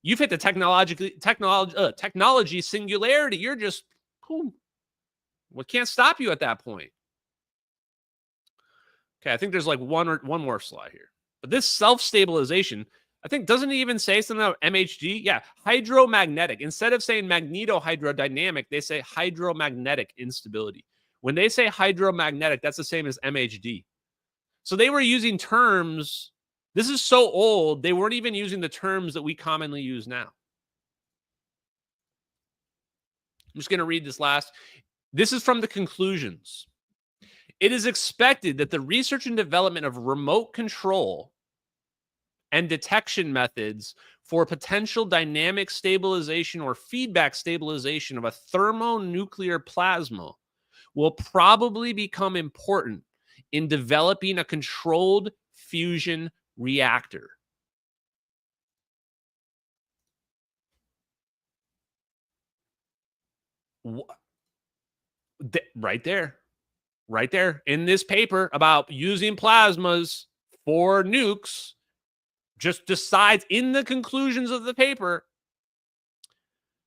you've hit the technology singularity. You're just, boom. What can't stop you at that point? Okay, I think there's like one more slide here. But this self-stabilization, I think, doesn't it even say something about MHD? Yeah, hydromagnetic. Instead of saying magnetohydrodynamic, they say hydromagnetic instability. When they say hydromagnetic, that's the same as MHD. So they were using terms. This is so old, they weren't even using the terms that we commonly use now. I'm just going to read this last. This is from the conclusions. It is expected that the research and development of remote control and detection methods for potential dynamic stabilization or feedback stabilization of a thermonuclear plasma will probably become important in developing a controlled fusion reactor. Right there in this paper about using plasmas for nukes, just decides in the conclusions of the paper,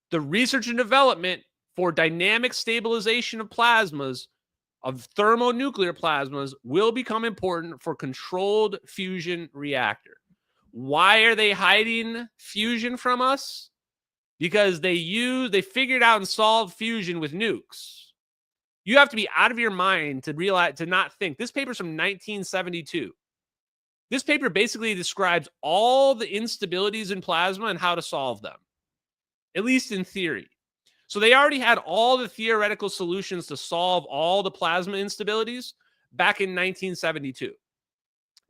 the research and development for dynamic stabilization of plasmas, of thermonuclear plasmas, will become important for controlled fusion reactor. Why are they hiding fusion from us? Because they figured out and solved fusion with nukes. You have to be out of your mind to realize, to not think. This paper's from 1972. This paper basically describes all the instabilities in plasma and how to solve them, at least in theory. So they already had all the theoretical solutions to solve all the plasma instabilities back in 1972.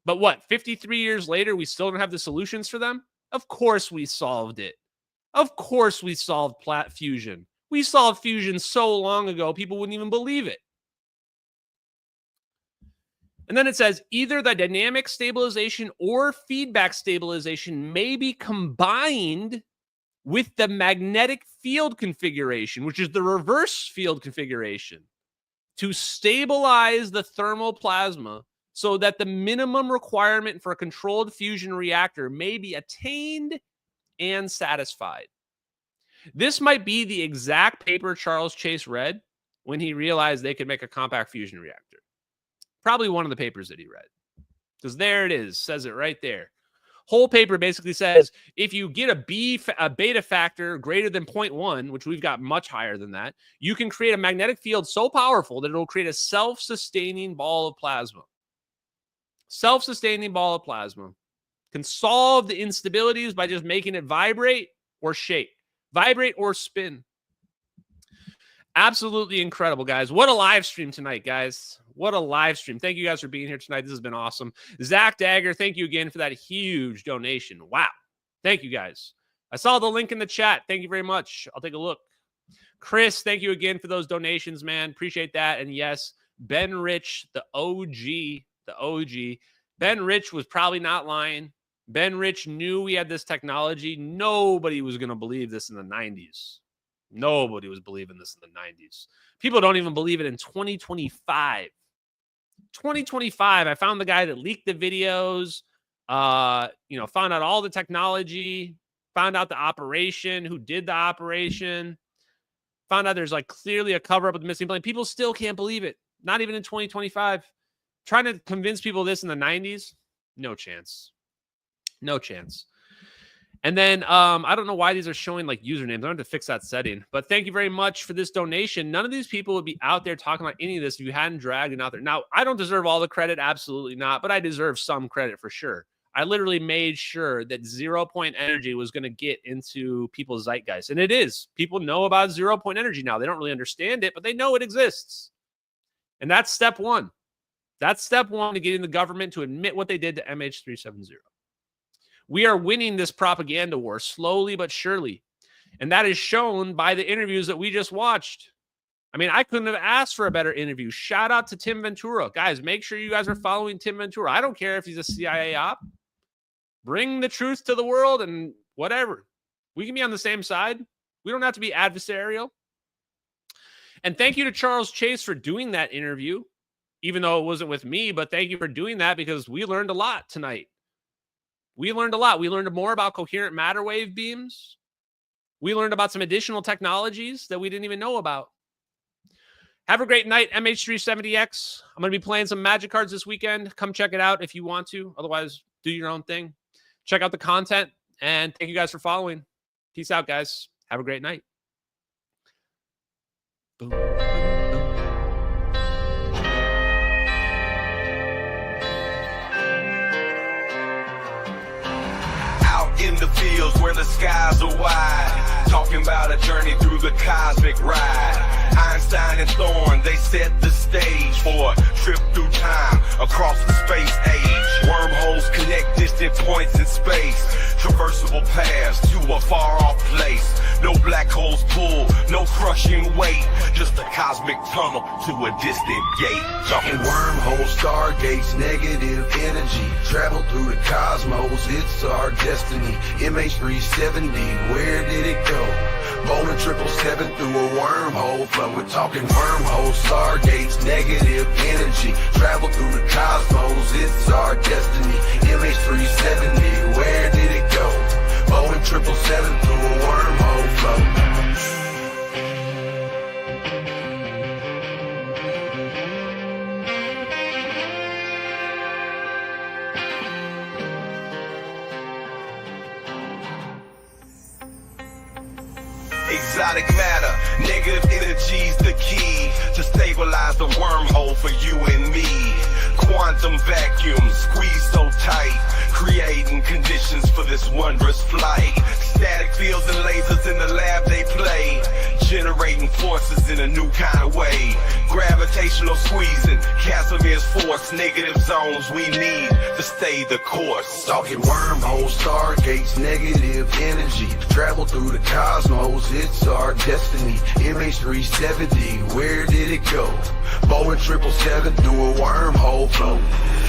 But what, 53 years later, we still don't have the solutions for them? Of course we solved it. Of course we solved fusion. We solved fusion so long ago, people wouldn't even believe it. And then it says either the dynamic stabilization or feedback stabilization may be combined with the magnetic field configuration, which is the reverse field configuration, to stabilize the thermal plasma so that the minimum requirement for a controlled fusion reactor may be attained and satisfied. This might be the exact paper Charles Chase read when he realized they could make a compact fusion reactor. Probably one of the papers that he read. Because there it is, says it right there. Whole paper basically says if you get a beta factor greater than 0.1, which we've got much higher than that, you can create a magnetic field so powerful that it'll create a self-sustaining ball of plasma. Self-sustaining ball of plasma can solve the instabilities by just making it vibrate or shake, vibrate or spin. Absolutely incredible, guys. What a live stream tonight, guys. What a live stream. Thank you guys for being here tonight. This has been awesome. Zach Dagger, thank you again for that huge donation. Wow. Thank you, guys. I saw the link in the chat. Thank you very much. I'll take a look. Chris, thank you again for those donations, man. Appreciate that. And yes, Ben Rich, the OG. Ben Rich was probably not lying. Ben Rich knew we had this technology. Nobody was going to believe this in the 90s. Nobody was believing this in the 90s. People don't even believe it in 2025. 2025, I found the guy that leaked the videos, found out all the technology, found out the operation, who did the operation, found out there's like clearly a cover-up of the missing plane. People still can't believe it. Not even in 2025. Trying to convince people this in the 90s, no chance. No chance. And then I don't know why these are showing like usernames. I'm going to fix that setting. But thank you very much for this donation. None of these people would be out there talking about any of this if you hadn't dragged it out there. Now, I don't deserve all the credit. Absolutely not. But I deserve some credit for sure. I literally made sure that 0-point energy was going to get into people's zeitgeist. And it is. People know about 0-point energy now. They don't really understand it, but they know it exists. And that's step one. That's step one to getting the government to admit what they did to MH370. We are winning this propaganda war slowly but surely. And that is shown by the interviews that we just watched. I mean, I couldn't have asked for a better interview. Shout out to Tim Ventura. Guys, make sure you guys are following Tim Ventura. I don't care if he's a CIA op. Bring the truth to the world and whatever. We can be on the same side. We don't have to be adversarial. And thank you to Charles Chase for doing that interview, even though it wasn't with me. But thank you for doing that because we learned a lot tonight. We learned a lot. We learned more about coherent matter wave beams. We learned about some additional technologies that we didn't even know about. Have a great night, MH370X. I'm going to be playing some Magic cards this weekend. Come check it out if you want to. Otherwise, do your own thing. Check out the content. And thank you guys for following. Peace out, guys. Have a great night. Boom. In the fields where the skies are wide, talking about a journey through the cosmic ride. Einstein and Thorne, they set the stage for a trip through time across the space age. Wormholes connect distant points in space, traversable paths to a far-off place. No black holes pull, no crushing weight, just a cosmic tunnel to a distant gate. Talking wormholes, stargates, negative energy, travel through the cosmos, it's our destiny. MH370, where did it go? Bowling 777 through a wormhole flow. We're talking wormholes, stargates, negative energy, travel through the cosmos, it's our destiny. MH370, where did it go? Bowling 777 through a wormhole flow. Exotic matter, negative energy's the key to stabilize the wormhole for you and me. Quantum vacuum squeezed so tight, creating conditions for this wondrous flight. Static fields and lasers in the lab they play, generating fighting forces in a new kind of way. Gravitational squeezing, Casimir's force, negative zones we need to stay the course. Talking wormholes, stargates, negative energy. Travel through the cosmos, it's our destiny. MH370, where did it go? Boeing 777 through a wormhole flow.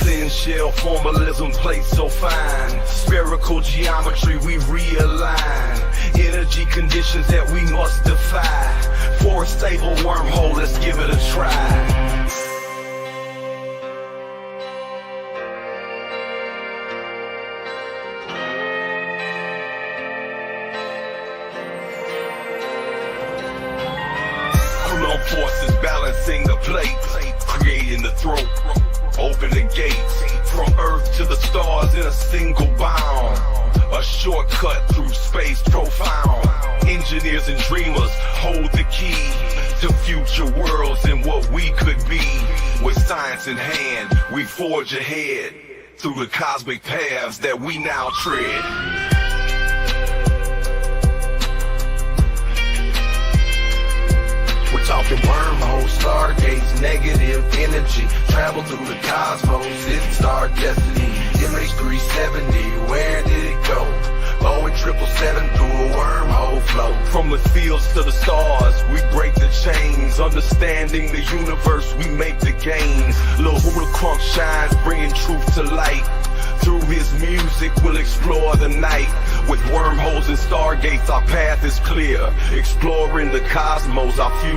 Thin shell formalism, plates so fine. Spherical geometry we realign. Energy conditions that we must defy. For a stable wormhole, let's give it a try. Forces balancing the plate, creating the throat, open the gates, from Earth to the stars in a single bound, a shortcut through space profound. Engineers and dreamers hold the key to future worlds and what we could be. With science in hand, we forge ahead through the cosmic paths that we now tread. We're talking wormholes, stargates, negative energy. Travel through the cosmos, it's our destiny. MH370, where did it go? Boeing 777 through a wormhole flow. From the fields to the stars, we break the chains. Understanding the universe, we make the gains. Lil Hula Crunk shines, bringing truth to light. Through his music, we'll explore the night. With wormholes and stargates, our path is clear. Exploring the cosmos, our future.